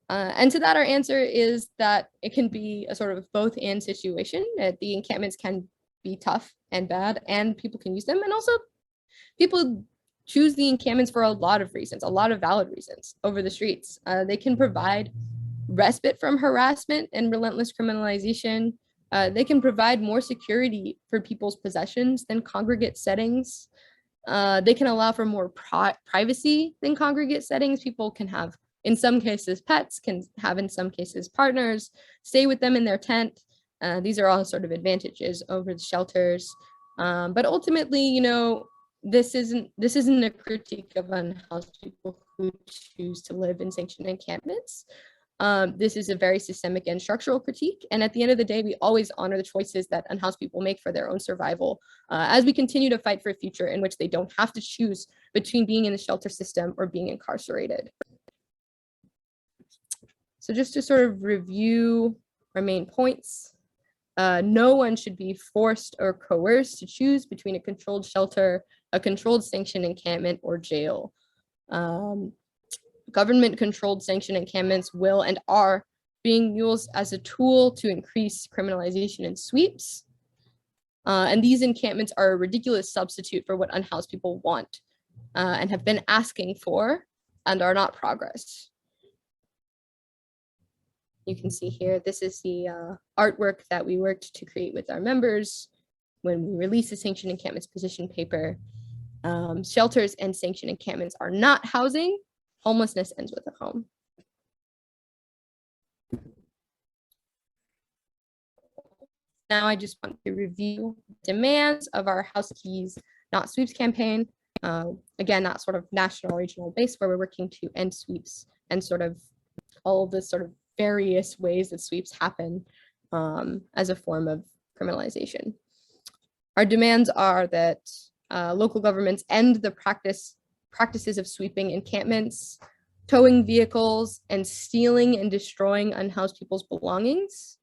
And to that, our answer is that it can be a sort of both and situation. The encampments can be tough and bad, and people can use them. And also, people choose the encampments for a lot of reasons, a lot of valid reasons over the streets. They can provide respite from harassment and relentless criminalization. They can provide more security for people's possessions than congregate settings. They can allow for more privacy than congregate settings. People can have, in some cases, pets, can have, in some cases, partners, stay with them in their tent. These are all sort of advantages over the shelters. But ultimately, this isn't a critique of unhoused people who choose to live in sanctioned encampments. This is a very systemic and structural critique. And at the end of the day, we always honor the choices that unhoused people make for their own survival as we continue to fight for a future in which they don't have to choose between being in the shelter system or being incarcerated. So just to sort of review our main points, no one should be forced or coerced to choose between a controlled shelter, a controlled sanctioned encampment, or jail. Government-controlled sanctioned encampments will and are being used as a tool to increase criminalization and sweeps. And these encampments are a ridiculous substitute for what unhoused people want and have been asking for and are not progress. You can see here, this is the artwork that we worked to create with our members when we released the Sanctioned Encampments position paper. Shelters and sanctioned encampments are not housing. Homelessness ends with a home. Now I just want to review demands of our House Keys Not Sweeps campaign. Again, that sort of national regional base where we're working to end sweeps and sort of all of the sort of various ways that sweeps happen as a form of criminalization. Our demands are that local governments end the practices of sweeping encampments, towing vehicles, and stealing and destroying unhoused people's belongings.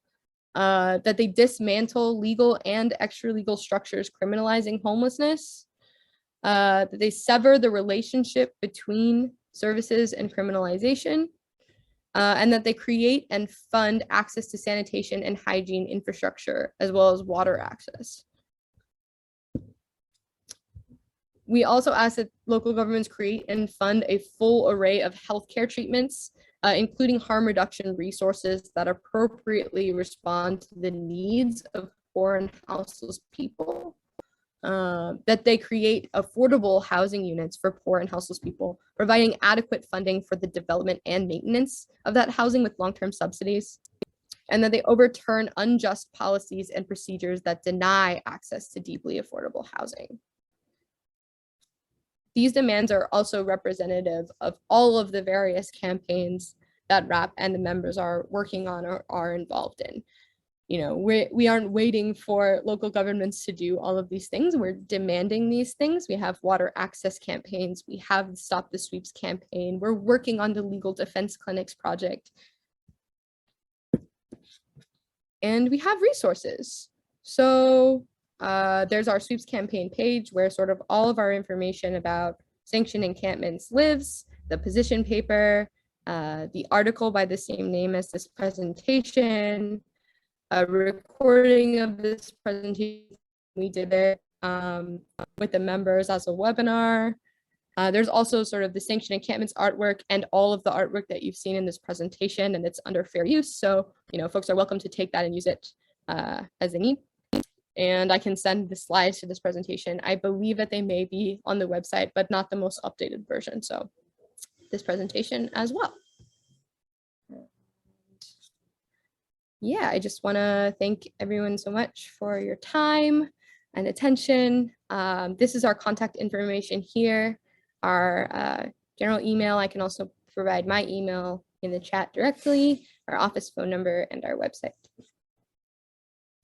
That they dismantle legal and extra-legal structures criminalizing homelessness, that they sever the relationship between services and criminalization, and that they create and fund access to sanitation and hygiene infrastructure, as well as water access. We also ask that local governments create and fund a full array of healthcare treatments, including harm reduction resources that appropriately respond to the needs of poor and houseless people, that they create affordable housing units for poor and houseless people, providing adequate funding for the development and maintenance of that housing with long-term subsidies, and that they overturn unjust policies and procedures that deny access to deeply affordable housing. These demands are also representative of all of the various campaigns that RAP and the members are working on or are involved in. You know, we aren't waiting for local governments to do all of these things. We're demanding these things. We have water access campaigns. We have the Stop the Sweeps campaign. We're working on the Legal Defense Clinics project. And we have resources. So there's our sweeps campaign page where sort of all of our information about sanctioned encampments lives, the position paper, the article by the same name as this presentation, a recording of this presentation. We did it with the members as a webinar. There's also sort of the sanctioned encampments artwork and all of the artwork that you've seen in this presentation, and it's under fair use. So, you know, folks are welcome to take that and use it as they need. And I can send the slides to this presentation. I believe that they may be on the website, but not the most updated version. So this presentation as well. Yeah, I just want to thank everyone so much for your time and attention. This is our contact information here, our general email. I can also provide my email in the chat directly, our office phone number, and our website.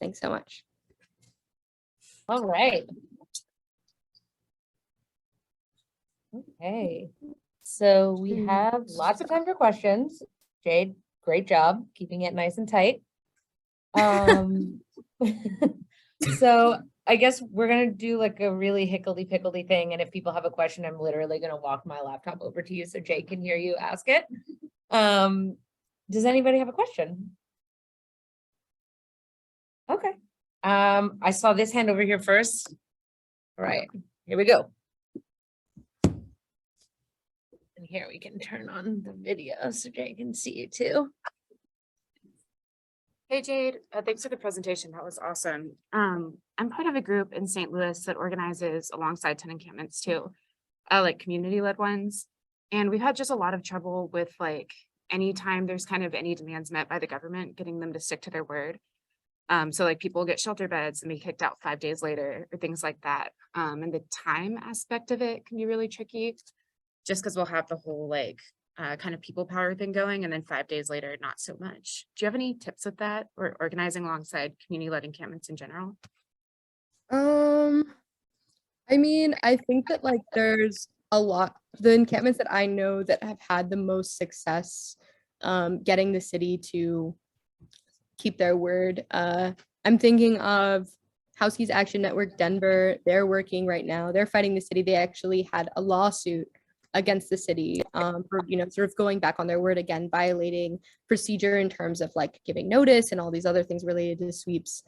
Thanks so much. All right. Okay. So we have lots of time for questions. Jade, great job keeping it nice and tight. So I guess we're going to do like a really hickledy-pickledy thing. And if people have a question, I'm literally going to walk my laptop over to you so Jade can hear you ask it. Does anybody have a question? Okay. I saw this hand over here first. All right, here we go. And here we can turn on the video so Jay can see you too. Hey Jade, thanks for the presentation. That was awesome. I'm part of a group in St. Louis that organizes alongside 10 encampments too, like community-led ones. And we've had just a lot of trouble with like anytime there's kind of any demands met by the government, getting them to stick to their word. So like people get shelter beds and be kicked out 5 days later or things like that. And the time aspect of it can be really tricky just because we'll have the whole like kind of people power thing going and then 5 days later, not so much. Do you have any tips with that or organizing alongside community-led encampments in general? I mean, I think that like there's a lot, the encampments that I know that have had the most success getting the city to keep their word. I'm thinking of House Keys Action Network Denver. They're working right now. They're fighting the city. They actually had a lawsuit against the city for, sort of going back on their word again, violating procedure in terms of like giving notice and all these other things related to sweeps,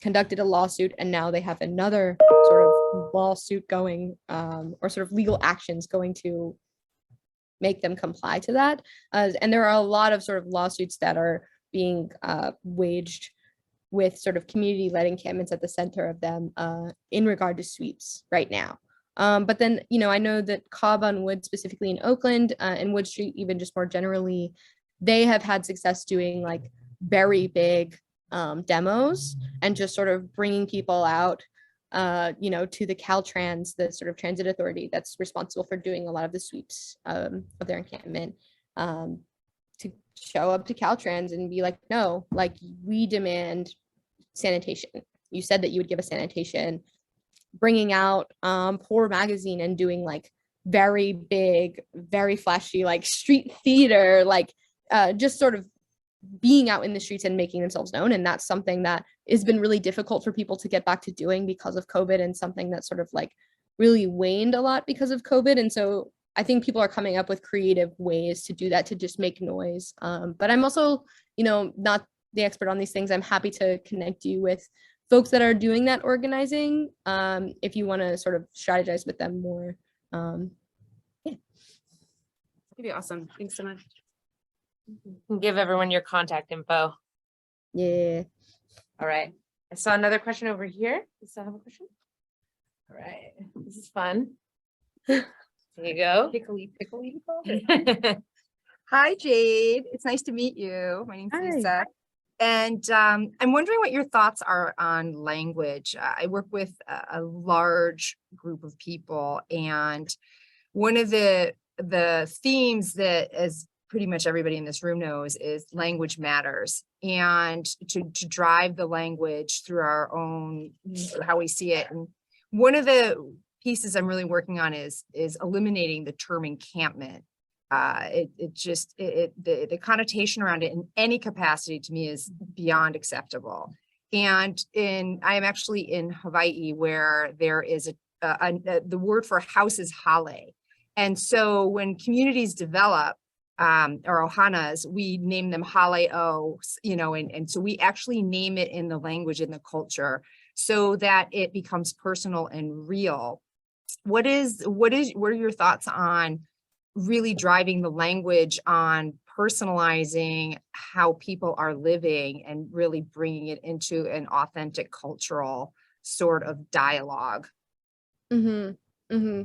conducted a lawsuit, and now they have another sort of lawsuit going, or sort of legal actions going to make them comply to that. And there are a lot of sort of lawsuits that are being waged with sort of community-led encampments at the center of them in regard to sweeps right now. But then, I know that Cobb on Wood, specifically in Oakland, and Wood Street, even just more generally, they have had success doing like very big demos and just sort of bringing people out, to the Caltrans, the sort of transit authority that's responsible for doing a lot of the sweeps of their encampment, to show up to Caltrans and be like, no, like we demand sanitation. You said that you would give us sanitation. Bringing out Poor Magazine and doing like very big, very flashy, like street theater, like just sort of being out in the streets and making themselves known. And that's something that has been really difficult for people to get back to doing because of COVID, and something that sort of like really waned a lot because of COVID. And so I think people are coming up with creative ways to do that, to just make noise. But I'm also, not the expert on these things. I'm happy to connect you with folks that are doing that organizing, if you want to sort of strategize with them more. That'd be awesome. Thanks so much. Give everyone your contact info. Yeah. All right. I saw another question over here. You still have a question? All right. This is fun. There you go. Pickly. Hi, Jade. It's nice to meet you. My name's Hi. Lisa. And I'm wondering what your thoughts are on language. I work with a large group of people, and one of the themes that, as pretty much everybody in this room knows, is language matters, and to drive the language through our own, how we see it. And one of the pieces I'm really working on is eliminating the term encampment. The connotation around it in any capacity to me is beyond acceptable. And I am actually in Hawaii, where there is the word for house is hale. And so when communities develop, or ohanas, we name them haleo, and so we actually name it in the language, in the culture, so that it becomes personal and real. What are your thoughts on really driving the language on personalizing how people are living and really bringing it into an authentic cultural sort of dialogue? Mm-hmm. Mm-hmm.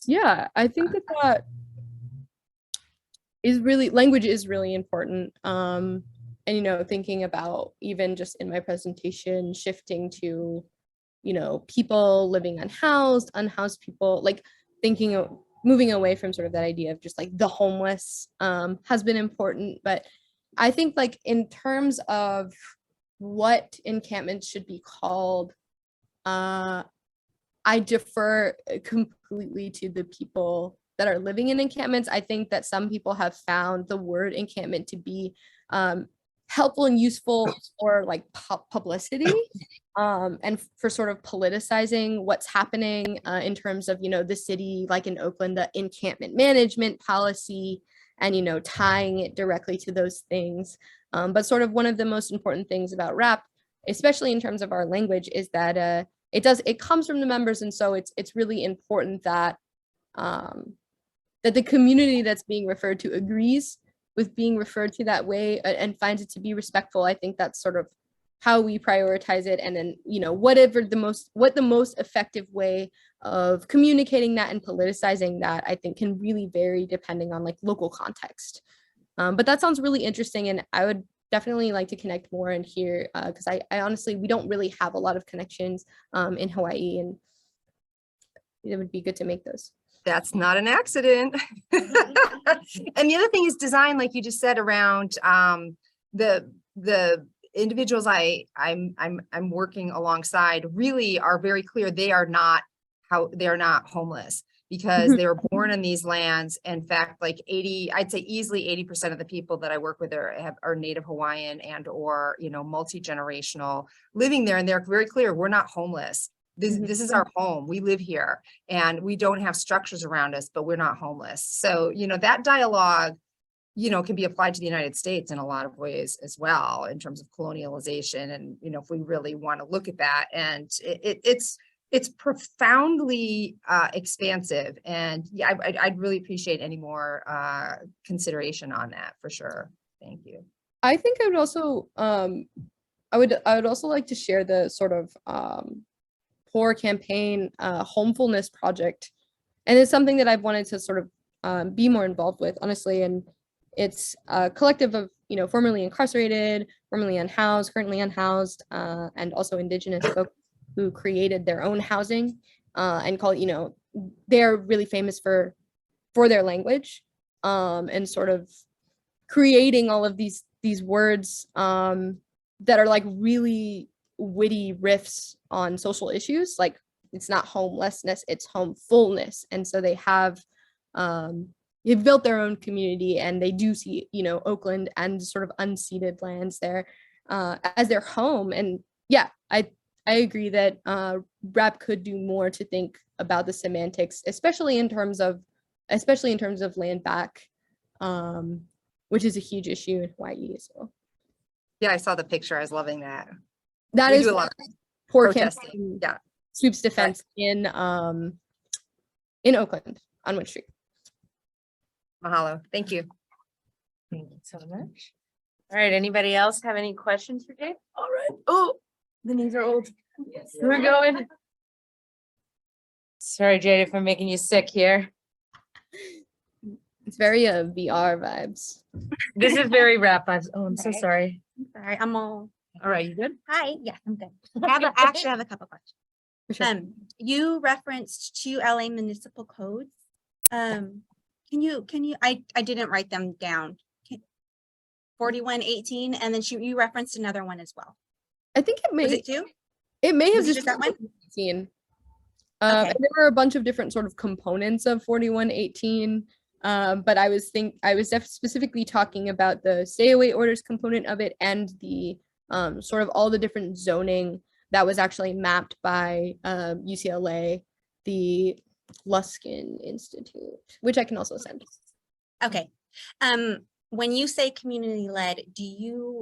Yeah, I think that is really, language is really important. And, thinking about, even just in my presentation, shifting to, people living unhoused people, like moving away from sort of that idea of just like the homeless has been important. But I think, like, in terms of what encampments should be called, I defer completely to the people that are living in encampments. I think that some people have found the word encampment to be helpful and useful for like publicity, and for sort of politicizing what's happening in terms of, the city, like in Oakland, the encampment management policy, and, tying it directly to those things. But sort of one of the most important things about RAP, especially in terms of our language, is that it comes from the members. And so it's really important that that the community that's being referred to agrees with being referred to that way, and finds it to be respectful. I think that's sort of how we prioritize it. And then, what the most effective way of communicating that and politicizing that, I think, can really vary depending on like local context. But that sounds really interesting, and I would definitely like to connect more and hear, because I honestly, we don't really have a lot of connections in Hawaii, and it would be good to make those. That's not an accident. And the other thing is design, like you just said, around the individuals I'm working alongside really are very clear. They are not homeless, because they were born in these lands. In fact, like I'd say easily 80% of the people that I work with are Native Hawaiian and or multi-generational living there, and they're very clear, we're not homeless. This is our home. We live here and we don't have structures around us, but we're not homeless. So, that dialogue, can be applied to the United States in a lot of ways as well, in terms of colonialization. And, if we really want to look at that, and it's profoundly expansive. And yeah, I'd really appreciate any more consideration on that for sure. Thank you. I think I would also, I would also like to share the sort of poor campaign homefulness project. And it's something that I've wanted to sort of be more involved with, honestly. And it's a collective of, formerly incarcerated, formerly unhoused, currently unhoused, and also Indigenous folks who created their own housing and call it, they're really famous for their language and sort of creating all of these words that are like really witty riffs on social issues. Like, it's not homelessness, it's homefulness. And so they have they've built their own community, and they do see, Oakland and sort of unceded lands there as their home. And yeah, I agree that rap could do more to think about the semantics, especially in terms of land back, which is a huge issue in Hawaii as well. Yeah, I saw the picture. I was loving that. That We is do a lot of poor protesting. campaign Yeah. sweeps defense in Oakland on Wood Street. Mahalo. Thank you. Thank you so much. All right, anybody else have any questions for Jade? All right. Oh, the knees are old. Yes. We're going. Sorry, Jade, if I'm making you sick here. It's very VR vibes. This is very rap vibes. Oh, I'm so Okay. sorry. Sorry, I'm all. All right, you good? Hi, yeah, I'm good. I actually have a couple questions. For sure. You referenced 2 LA municipal codes. Can you, I didn't write them down. 4118, and then you referenced another one as well. I think it Was may it 2? have was it just just that one? 18. Okay. And there were a bunch of different sort of components of 4118. But I was specifically talking about the stay away orders component of it, and the sort of all the different zoning that was actually mapped by UCLA, the Luskin Institute, which I can also send. Okay. When you say community led,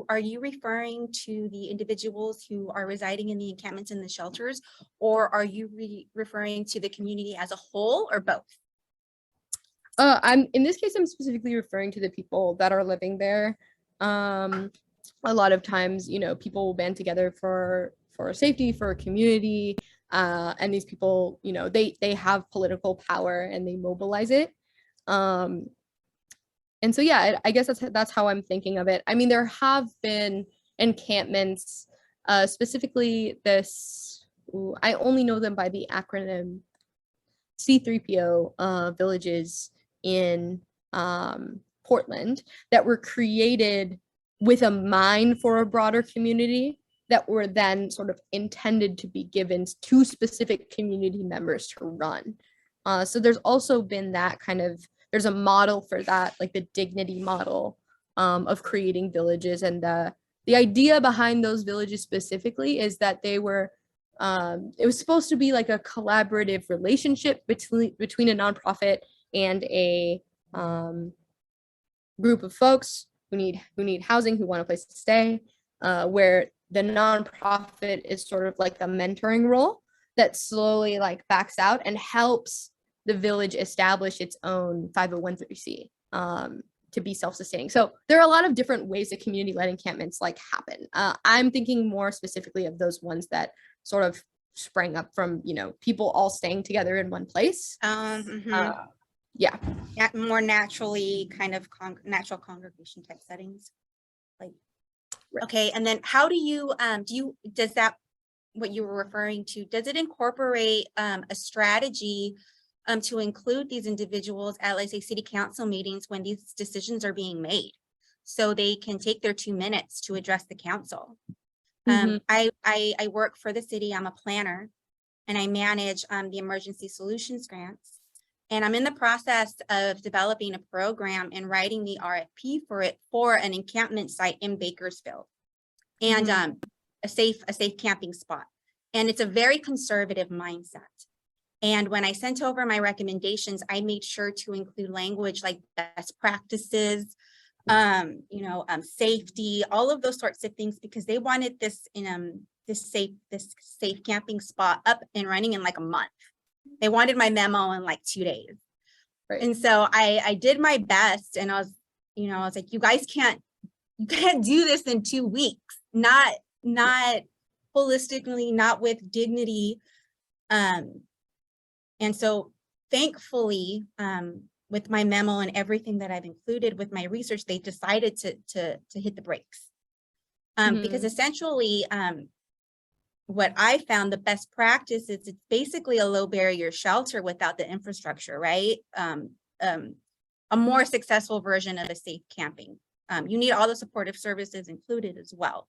are you referring to the individuals who are residing in the encampments and the shelters, or are you referring to the community as a whole, or both? In this case, I'm specifically referring to the people that are living there. A lot of times, people will band together for safety, for a community, and these people, they have political power and they mobilize it. And so, yeah, I guess that's how I'm thinking of it. I mean, there have been encampments, specifically I only know them by the acronym C3PO villages in Portland that were created with a mind for a broader community that were then sort of intended to be given to specific community members to run. So there's also been that there's a model for that, like the dignity model of creating villages. And the idea behind those villages specifically is that they were, it was supposed to be like a collaborative relationship between a nonprofit and a group of folks who need housing, who want a place to stay, where the nonprofit is sort of like a mentoring role that slowly like backs out and helps the village establish its own 501(c)(3) to be self-sustaining. So there are a lot of different ways that community-led encampments like happen. I'm thinking more specifically of those ones that sort of sprang up from, people all staying together in one place. Yeah, more naturally kind of natural congregation type settings. Like, right. Okay. And then how do you, does that, what you were referring to, does it incorporate a strategy to include these individuals at, let's say, city council meetings when these decisions are being made, so they can take their 2 minutes to address the council? I work for the city. I'm a planner, and I manage the emergency solutions grants. And I'm in the process of developing a program and writing the RFP for an encampment site in Bakersfield, and a safe camping spot. And it's a very conservative mindset. And when I sent over my recommendations, I made sure to include language like best practices, safety, all of those sorts of things, because they wanted this in this safe camping spot up and running in like a month. They wanted my memo in like 2 days. Right. And so I did my best, and I was like, you guys can't do this in 2 weeks, not holistically, not with dignity. And so thankfully, with my memo and everything that I've included with my research, they decided to hit the brakes. Because essentially, what I found the best practice is it's basically a low barrier shelter without the infrastructure, right? A more successful version of a safe camping. You need all the supportive services included as well.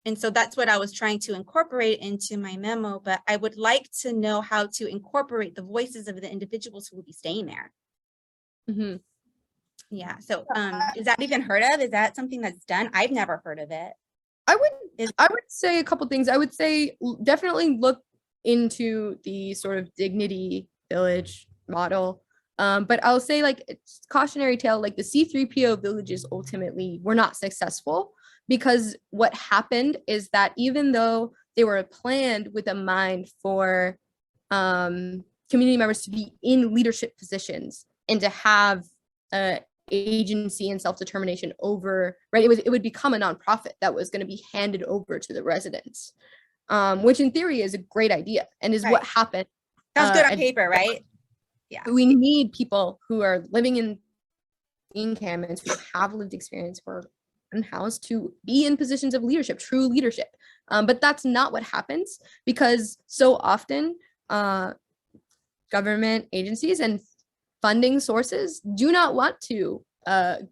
And so that's what I was trying to incorporate into my memo, but I would like to know how to incorporate the voices of the individuals who will be staying there. Mm-hmm. Yeah, so is that even heard of? Is that something that's done? I've never heard of it. I would say a couple things. I would say definitely look into the sort of dignity village model. But I'll say, like, it's cautionary tale, like the C3PO villages ultimately were not successful, because what happened is that even though they were planned with a mind for community members to be in leadership positions and to have agency and self-determination over, right, it would become a nonprofit that was going to be handed over to the residents, which in theory is a great idea and is what happened. Sounds good on paper, right? Yeah. We need people who are living in encampments, who have lived experience, who are unhoused, to be in positions of leadership, true leadership. But that's not what happens, because so often government agencies and funding sources do not want to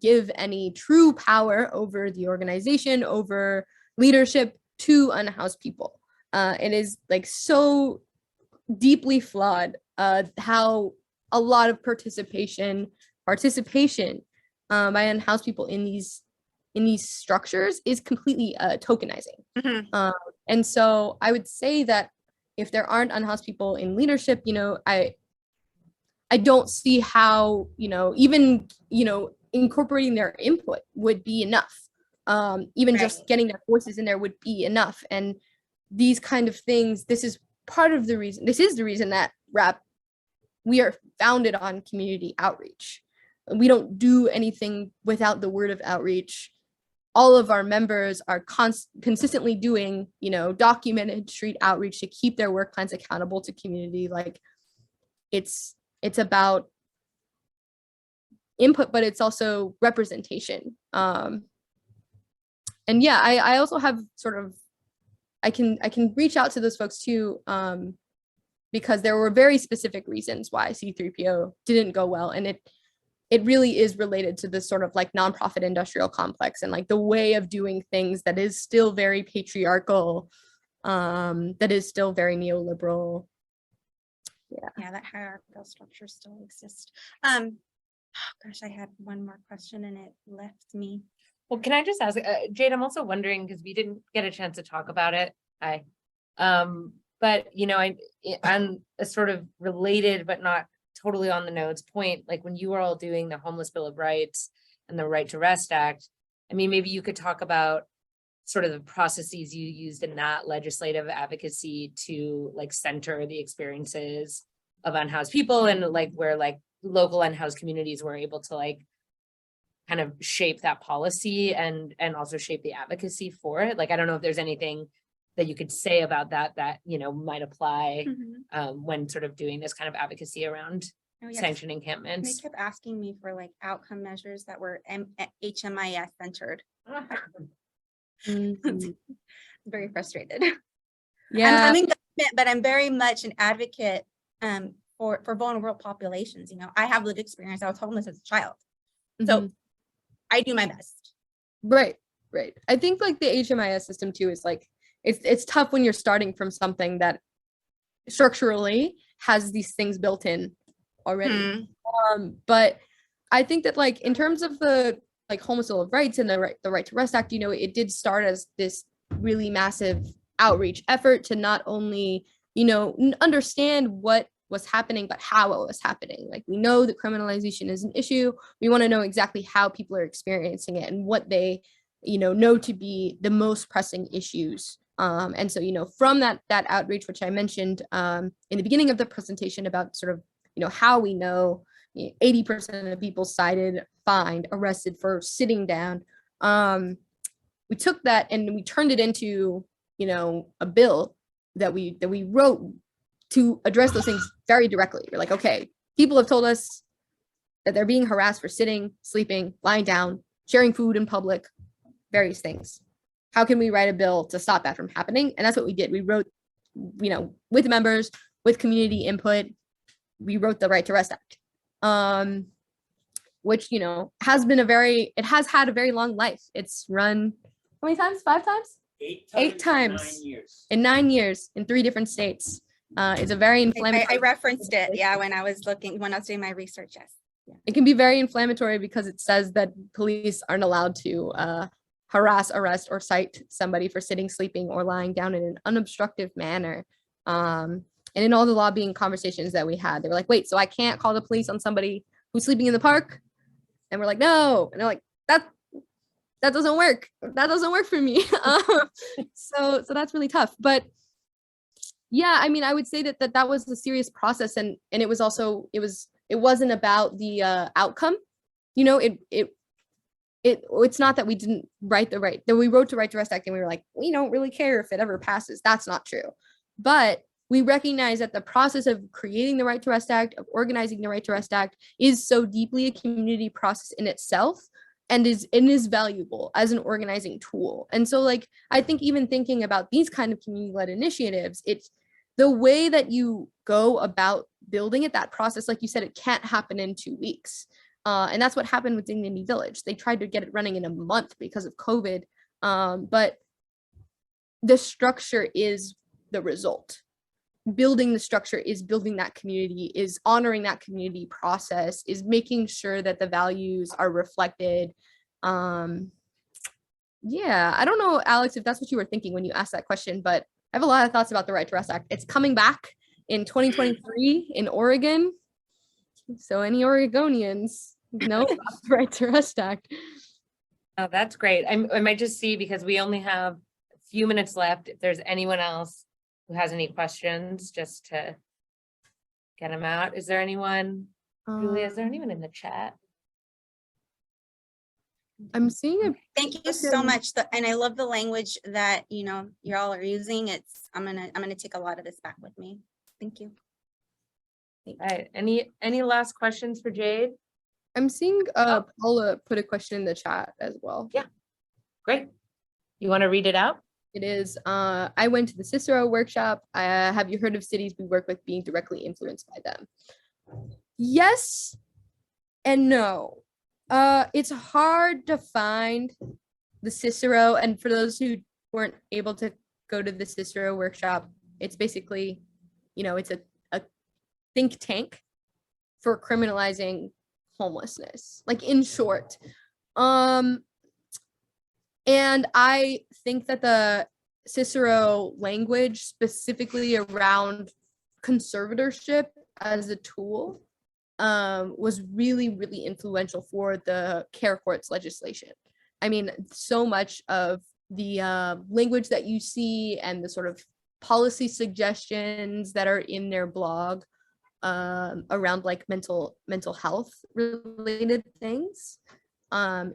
give any true power over the organization, over leadership to unhoused people. It is like so deeply flawed how a lot of participation by unhoused people in these structures is completely tokenizing. Mm-hmm. And so I would say that if there aren't unhoused people in leadership, I don't see how, even, incorporating their input would be enough. Even just getting their voices in there would be enough. And these kind of things, this is the reason that RAP, we are founded on community outreach. We don't do anything without the word of outreach. All of our members are consistently doing, documented street outreach to keep their work plans accountable to community. Like, it's about input, but it's also representation. And yeah, I also have sort of, I can reach out to those folks too, because there were very specific reasons why C3PO didn't go well. And it really is related to this sort of like nonprofit industrial complex and like the way of doing things that is still very patriarchal, that is still very neoliberal. Yeah, that hierarchical structure still exists. Gosh, I had one more question and it left me. Well, can I just ask, Jade, I'm also wondering, because we didn't get a chance to talk about it. But I'm a sort of related, but not totally on the nose point, like when you were all doing the Homeless Bill of Rights and the Right to Rest Act, I mean, maybe you could talk about sort of the processes you used in that legislative advocacy to like center the experiences of unhoused people, and like where like local unhoused communities were able to like kind of shape that policy and also shape the advocacy for it. Like, I don't know if there's anything that you could say about that might apply when sort of doing this kind of advocacy around sanctioned encampments. They kept asking me for like outcome measures that were HMIS centered. Mm-hmm. Very frustrated. Yeah, I'm in government, but I'm very much an advocate for vulnerable populations. I have lived experience. I was homeless as a child, so I do my best. Right. I think like the HMIS system too is like, it's tough when you're starting from something that structurally has these things built in already. But I think that like in terms of the like Homeless Bill of Rights and the right to Rest Act, it did start as this really massive outreach effort to not only, you know, understand what was happening, but how it was happening. Like, we know that criminalization is an issue. We want to know exactly how people are experiencing it and what they, you know to be the most pressing issues. And so, you know, from that outreach, which I mentioned in the beginning of the presentation about sort of, you know, how we know 80% of people cited, fined, arrested for sitting down. We took that and we turned it into, you know, a bill that we wrote to address those things very directly. We're like, okay, people have told us that they're being harassed for sitting, sleeping, lying down, sharing food in public, various things. How can we write a bill to stop that from happening? And that's what we did. We wrote, you know, with members, with community input, we wrote the Right to Rest Act, which, you know, has had a very long life. It's run how many times? 5 times? 8 times. In 9 years in 3 different states. It's a very inflammatory. I referenced it, yeah, when I was doing my research, yes. It can be very inflammatory because it says that police aren't allowed to harass, arrest, or cite somebody for sitting, sleeping, or lying down in an unobstructive manner. And in all the lobbying conversations that we had, they were like, wait, so I can't call the police on somebody who's sleeping in the park? And we're like, no. And they're like, that doesn't work. That doesn't work for me. So that's really tough. But yeah, I mean, I would say that was a serious process, and it was also, it wasn't about the outcome. You know, it's not that we didn't write that we wrote the Right to Rest Act and we were like, we don't really care if it ever passes. That's not true. But we recognize that the process of creating the Right to Rest Act, of organizing the Right to Rest Act, is so deeply a community process in itself, and is valuable as an organizing tool. And so, like, I think even thinking about these kind of community-led initiatives, it's the way that you go about building it, that process, like you said, it can't happen in 2 weeks. And that's what happened with Dignity Village. They tried to get it running in a month because of COVID. But the structure is the result. Building the structure is building that community, is honoring that community process, is making sure that the values are reflected. Yeah, I don't know, Alex, if that's what you were thinking when you asked that question, but I have a lot of thoughts about the Right to Rest Act. It's coming back in 2023 in Oregon. So any Oregonians know about the Right to Rest Act. Oh, that's great. I might just see, because we only have a few minutes left, if there's anyone else who has any questions, just to get them out. Is there anyone, Julia, is there anyone in the chat? I'm seeing a Thank you so much. And I love the language that, you know, y'all are using. I'm gonna take a lot of this back with me. Thank you. All right. Any last questions for Jade? I'm seeing Paula put a question in the chat as well. Yeah. Great. You want to read it out? It is, I went to the Cicero workshop. Have you heard of cities we work with being directly influenced by them? Yes and no. It's hard to find the Cicero, and for those who weren't able to go to the Cicero workshop, it's basically, you know, it's a think tank for criminalizing homelessness, like, in short. And I think that the Cicero language, specifically around conservatorship as a tool, was really, really influential for the care courts legislation. I mean, so much of the language that you see and the sort of policy suggestions that are in their blog around, like, mental health related things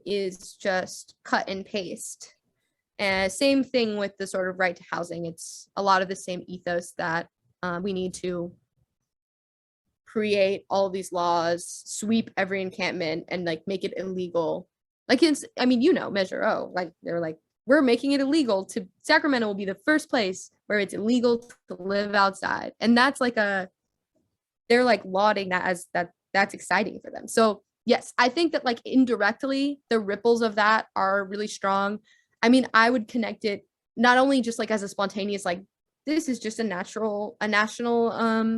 is just cut and paste. And same thing with the sort of right to housing. It's a lot of the same ethos that we need to create all these laws, sweep every encampment, and, like, make it illegal. Like, it's, I mean, you know, Measure O, like, they're like, we're making it illegal to, Sacramento will be the first place where it's illegal to live outside. And that's like they're like lauding that as that's exciting for them. So yes, I think that, like, indirectly, the ripples of that are really strong. I mean, I would connect it not only just, like, as a spontaneous, like, this is just a national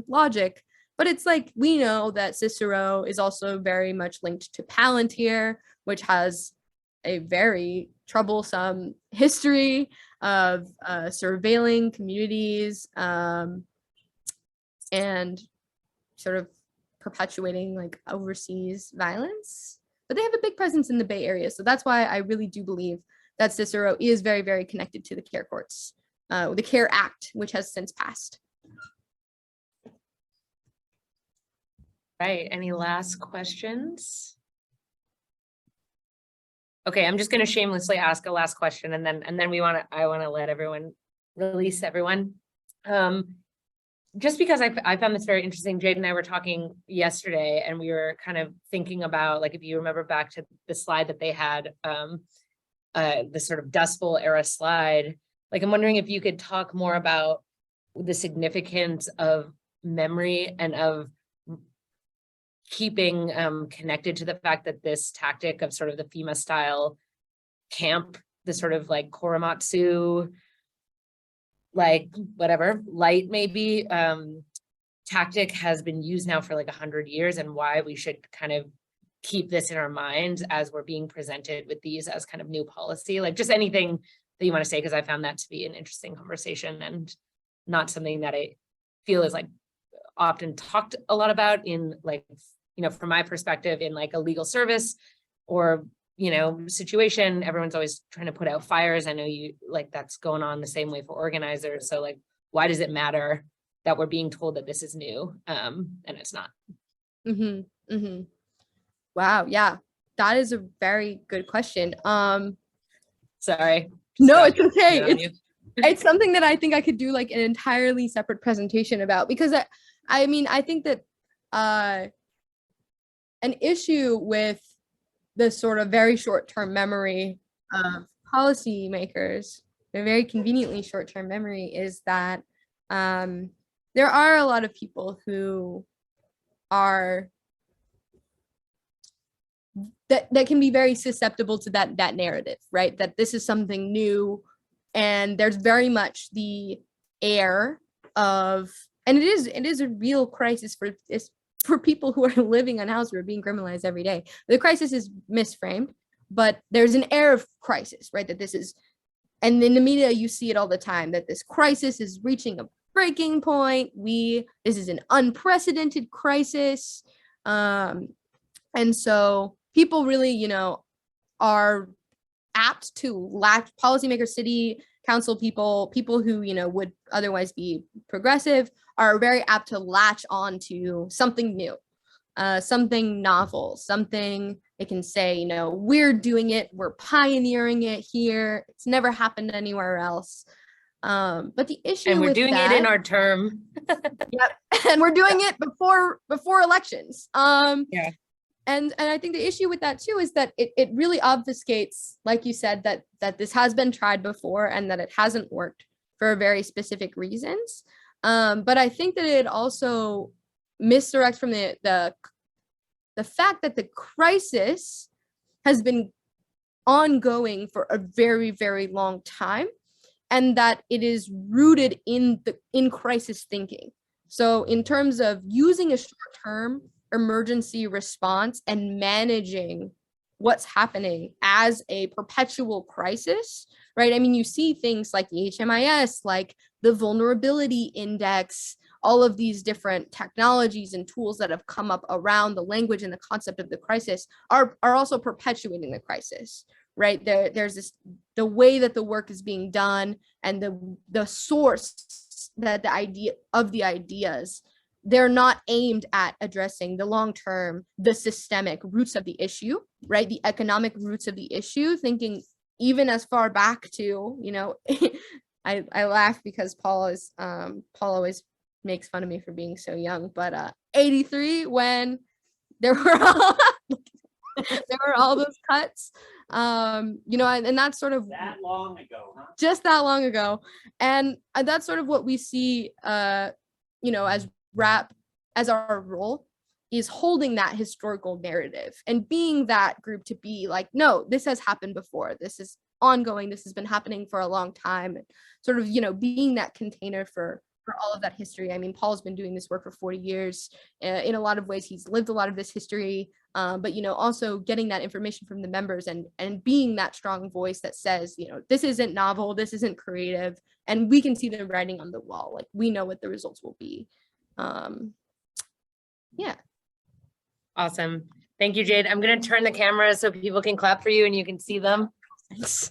logic, but it's like, we know that Cicero is also very much linked to Palantir, which has a very troublesome history of surveilling communities and sort of perpetuating like overseas violence. But they have a big presence in the Bay Area. So that's why I really do believe that Cicero is very, very connected to the CARE courts, the CARE Act, which has since passed. Right, any last questions? Okay, I'm just gonna shamelessly ask a last question and then I wanna let everyone release everyone. Just because I found this very interesting, Jade and I were talking yesterday and we were kind of thinking about, like, if you remember back to the slide that they had, the sort of Dust Bowl era slide, like, I'm wondering if you could talk more about the significance of memory and of keeping connected to the fact that this tactic of sort of the FEMA style camp, the sort of like Korematsu, like whatever, light maybe, tactic has been used now for like 100 years, and why we should kind of keep this in our minds as we're being presented with these as kind of new policy. Like, just anything that you want to say, because I found that to be an interesting conversation and not something that I feel is like often talked a lot about in, like, you know, from my perspective in like a legal service or, you know, situation. Everyone's always trying to put out fires. I know you, like, that's going on the same way for organizers. So like, why does it matter that we're being told that this is new and it's not? Wow, yeah, that is a very good question. Sorry. No, Stop. it's okay. Good on you. It's something that I think I could do like an entirely separate presentation about, because I mean, I think that an issue with the sort of very short-term memory of policymakers, the very conveniently short-term memory, is that there are a lot of people who are that can be very susceptible to that narrative, right? That this is something new, and there's very much the air of, and it is a real crisis for people who are living unhoused, who are being criminalized every day. The crisis is misframed, but there's an air of crisis, right? That this is, and in the media you see it all the time, that this crisis is reaching a breaking point. This is an unprecedented crisis, and so people really, you know, are apt to latch, policymakers, city council people who, you know, would otherwise be progressive, are very apt to latch on to something new, something novel, something they can say, you know, we're doing it, we're pioneering it here, it's never happened anywhere else. But the issue, And we're with doing that, it in our term. yep, and we're doing it before elections. Yeah. And I think the issue with that too is that it really obfuscates, like you said, that this has been tried before and that it hasn't worked for very specific reasons. But I think that it also misdirects from the fact that the crisis has been ongoing for a very, very long time, and that it is rooted in crisis thinking. So in terms of using a short-term emergency response and managing what's happening as a perpetual crisis, right? I mean, you see things like the HMIS, like the vulnerability index, all of these different technologies and tools that have come up around the language and the concept of the crisis are also perpetuating the crisis, right? There's this, the way that the work is being done and the source that the ideas, they're not aimed at addressing the long-term, the systemic roots of the issue, right? The economic roots of the issue, thinking even as far back to, you know, I laugh because Paul always makes fun of me for being so young, but 83, when there were all those cuts, you know, and that's sort of that long ago, huh? Just that long ago. And that's sort of what we see, you know, as RAP, as our role, is holding that historical narrative and being that group to be like, no, this has happened before, this is ongoing, this has been happening for a long time, and sort of, you know, being that container for for all of that history. I mean, Paul's been doing this work for 40 years. In a lot of ways, he's lived a lot of this history, but, you know, also getting that information from the members and being that strong voice that says, you know, this isn't novel, this isn't creative, and we can see the writing on the wall. Like, we know what the results will be. Yeah. Awesome. Thank you, Jade. I'm going to turn the camera so people can clap for you and you can see them.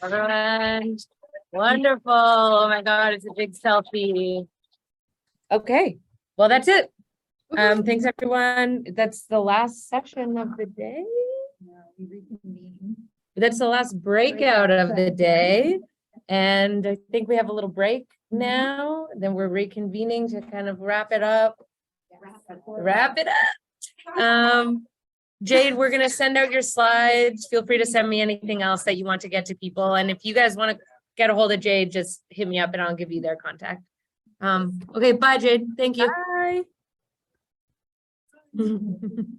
Everyone. Wonderful. Oh my God, it's a big selfie. Okay, well, that's it. Thanks, everyone. That's the last session of the day. That's the last breakout of the day. And I think we have a little break now. Then we're reconvening to kind of wrap it up. Wrap it up. Jade, we're gonna send out your slides. Feel free to send me anything else that you want to get to people. And if you guys want to get a hold of Jade, just hit me up and I'll give you their contact. Okay, bye, Jade. Thank you. Bye.